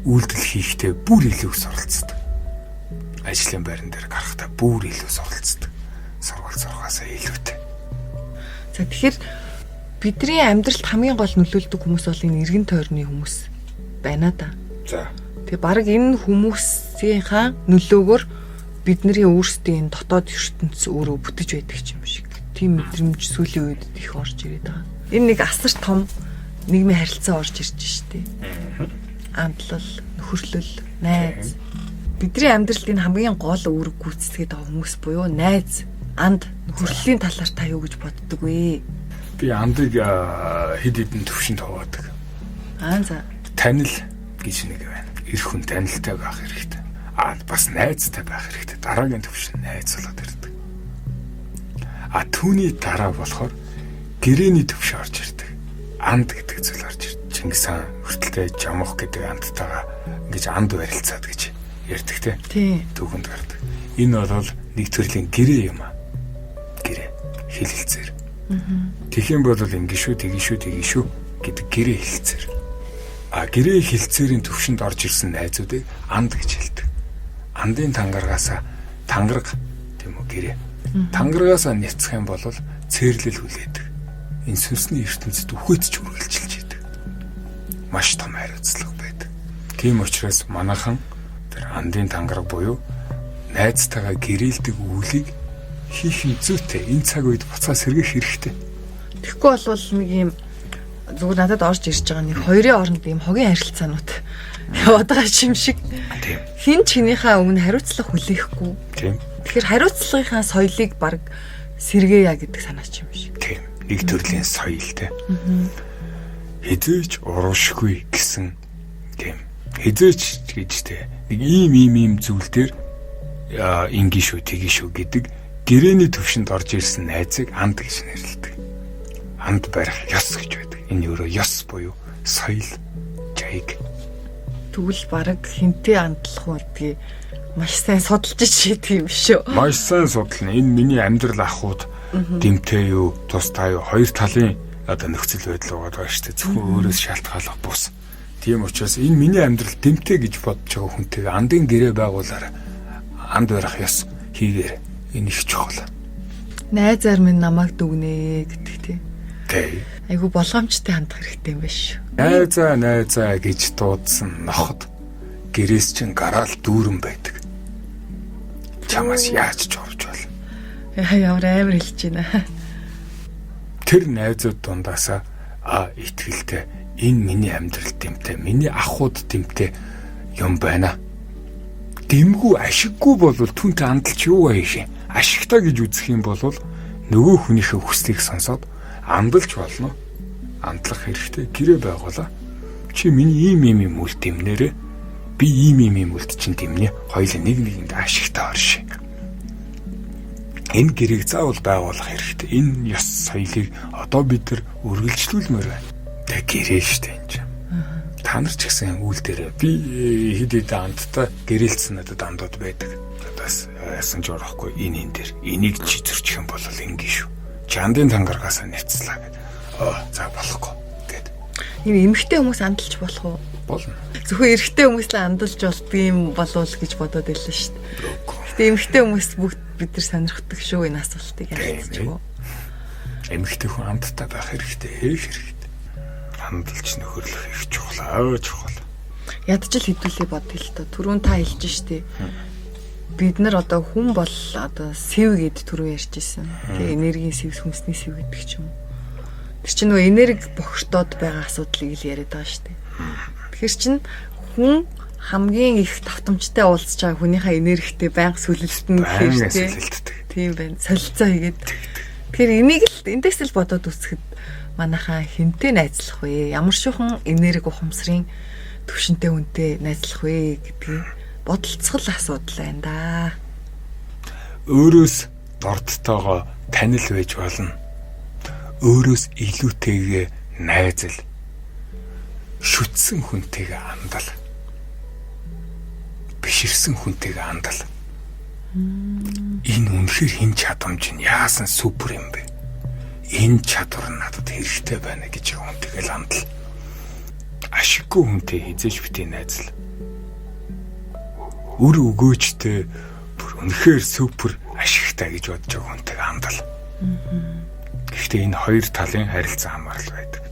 үйлдэл хийхдээ бүр илүү суралцдаг. Ажлын байран дээр гарахдаа бүр илүү суралцдаг. Сургууль сургаасаа илүүтэй. За тэгэхээр бидний амьдралд хамгийн гол нөлөөлдөг хүмүүс бол энэ эргэн тойрны хүмүүс байна да. За. Тэгээ баг энэ хүмүүсийнхаа нөлөөгөөр бидний өөрсдийн дотоод ертөнц өөрөө бүтэж байдаг юм шиг. Тийм мэдрэмж сүүлийн үед их орж ирээд байгаа. Энэ нэг асар том нийгмийн харилцаа орж ирж штэ. Амтлал, нөхөрлөл, найз. Бидний амьдралд энэ хамгийн гол үүрэг гүйцэтгээд байгаа хүмүүс буюу найз. анд хөрслийн талаар та юу гэж боддог вэ? Би андыг хэд хэдэн төвшөнд хуваадаг. За. Танил гэж нэг байна. Эр хүн танилтай байх хэрэгтэй. Бас найзтай байх хэрэгтэй. Дараагийн төвшин найз болоод ирдэг. Түүний дараа болохоор гэрээний төвшин орж ирдэг. Анд гэдэг зүйл орж ирдэг. Чингис хаан хүртэлтэй Жамх гэдэг андтайгаа ингэж анд барилцаад гэж ярьдаг те. Түүхэнд гардаг. Энэ бол нэг төрлийн гэрээ юм аа. Гэрээ хэлэлцээр. Тэгэх юм бол ингэ шүү гэдэг гэрээ хэлэлцээр. Гэрээ хэлэлцээрийн төвшөнд орж ирсэн найзуудыг анд гэж хэлдэг. Андын тангаргаасаа тангараг тийм үү гэрээ. Тангаргаасаа няцах юм бол цээрлэл хүлээдэг. Энэ сүнсний ертөнцид үхээдч үргэлжилж идэг. Маш том хариуцлага байдаг. Тийм учраас манайхан тэр андын тангараг буюу найзтайгаа гэрээлдэг үйлийг хийх нь зүйтэй. Энэ цаг үед буцаа сэргэх хэрэгтэй. Тэгэхгүй болвол нэг юм зүгээр надад орж ирж байгаа нэг хоёрын оронд ийм хогийн харилцаанууд яваад байгаа юм шиг. Хин ч хинийхээ өмнө хариуцлага хүлээхгүй. Тийм. Тэгэхээр хариуцлагынхаа соёлыг баг сэргээе гэдэг санаач юм шиг. Тийм. Нэг төрлийн соёлтэй. Хизээч урушгүй гэсэн тийм. Хизээч гэжтэй. Нэг ийм зүйл дээр инgi шүү тгий шүү гэдэг гэрээний төвшөнд орж ирсэн найзыг анд гэж нэрлэдэг. Анд барих ёс гэж байдаг. Энэ өөрөө ёс буюу соёл, жайг. Тэгвэл баг хинтээ андлах уу гэдгийг маш сайн судалж шийдэх юм шүү. Маш сайн судална. Энэ миний амьдрал ахуйд дэмтэй юу, тустай юу, хоёр талын нөхцөл байдал байгаа шүү дээ. Зөвхөн өөрөөс шалтгаалах бус. Тийм учраас энэ миний амьдрал дэмтэй гэж бодож байгаа хүнтэйгээ андын гэрээ байгуулаарай. Анд барих ёс хийгээр. Энэ их чухал. Найзаар минь намайг дүгнээ гэдэг тийм. Тий. Айгу болгоомжтой хандах хэрэгтэй юм байна шүү. Найзаа гэж дуудсан ноход гэрээс чин гараал дүүрэн байдаг. Чамаас яаж ч овч бол. Ямар амар хэлж байна. Тэр найзууд дундаасаа итгэлтэй энэ миний амьдрал дэмтэй, миний ахуйд дэмтэй юм байна. Дэмгүй ашиггүй бол түнтэй андалч юу вэ? Ашигтай гэж үзэх юм бол нөгөө хүнийхээ хүслийг сонсоод андалж болно. Андлах хэрэгтэй. Гэрээ байгуулаа. Чи миний ийм үл дэмнээрээ би ийм үлд чинь дэмнэ. Хоёул нэгэнд ашигтай орши. Энэ гэрээг заавал байгуулах хэрэгтэй. Энэ ёс соёлыг одоо бид нар үргэлжлүүлмээр байна. Тэг гэрээ штэ энэ чинь. Та нар ч гэсэн үйл дээр би хэд андтай гэрээлцсэн надад андууд байдаг. Бас яасан ч орохгүй энэ дээр. Энийг чи зөрчих юм бол ингэ шүү. Чандын тангаргаасаа нэвцлээ гэдэг. За болохгүй гэд. Энэ эмэгтэй хүмүүс андалж болох уу? Болно. Зөвхөн эрэгтэй хүмүүс л андалж болдгийм болов гэж бодоод байлаа шүү дээ. Гэтэ эмэгтэй хүмүүс бүгд бид нар сонирхдаг шүү энэ асуултыг яагаад. Эмэгтэй хүн андтай байх хэрэгтэй, хээх хэрэгтэй. Андалж нөхөрлөх их чухал, чухал. Ядчил хэдүүлээ бодъё л доо. Түрүүн та хэлж штэ. Бид нар одоо хүн бол одоо сэв гэд түрүү ярьж исэн. Тэгээ энергийн сэв, хүнсний сэв гэдэг ч юм уу. Тэр чинь нөгөө энерги бохирдоод байгаа асуудлыг л яриад байгаа штэ. Тэгэхээр чинь хүн хамгийн их давтамжтай уулзж байгаа хүнийхээ энергитэй байнга сүлэлтэн гэхэртэй. Тийм байна. Солилцоо хийгээд. Тэгэхээр энийг л эндээс л бодоод үзэхэд манайхаа хинтээ найзлах вэ? Ямар шухан энерги ухамсарын төвшөнтэй хүнтэй найзлах вэ гэдгийг бодолцол асуудал байна да. Өөрөөс дордтойгоо танил байж болно. Өөрөөс илүүтэйгээ найзал. Шүтсэн хүнтэйгээ андал. Биширсэн хүнтэйгээ андал. Энэ үнэхээр хин чадамж нь яасан супер юм бэ? Энэ чадвар надад хэрэгтэй байна гэж хүнтэйгээ л андал. Ашиггүй хүнтэй хизээж битээ найзал. Үр өгөөжтэй бүр үнэхээр супер ашигтай гэж бодож байгаа хүнтэйгээ андал. Гэхдээ энэ хоёр талын харилцаа хамаарал байдаг.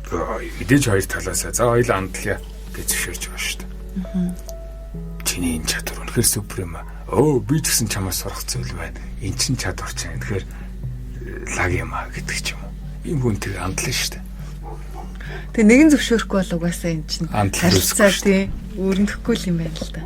Мэдээж хоёр талаас за хоёул андалъя гэж зөвшөөрч байгаа шүү дээ. Чиний энэ чадвар үнэхээр супер юм аа. Би ч гэсэн чамаас сурах зүйл байна. Энэ чинь чадвар чинь тэгэхээр лаг юм аа гэдэг ч юм уу. Ийм хүнтэйгээ андална шүү дээ. Тэгээ нэгэн зөвшөөрөхгүй бол угаасаа энэ чинь харилцаа тий өрнөхгүй юм байна л да.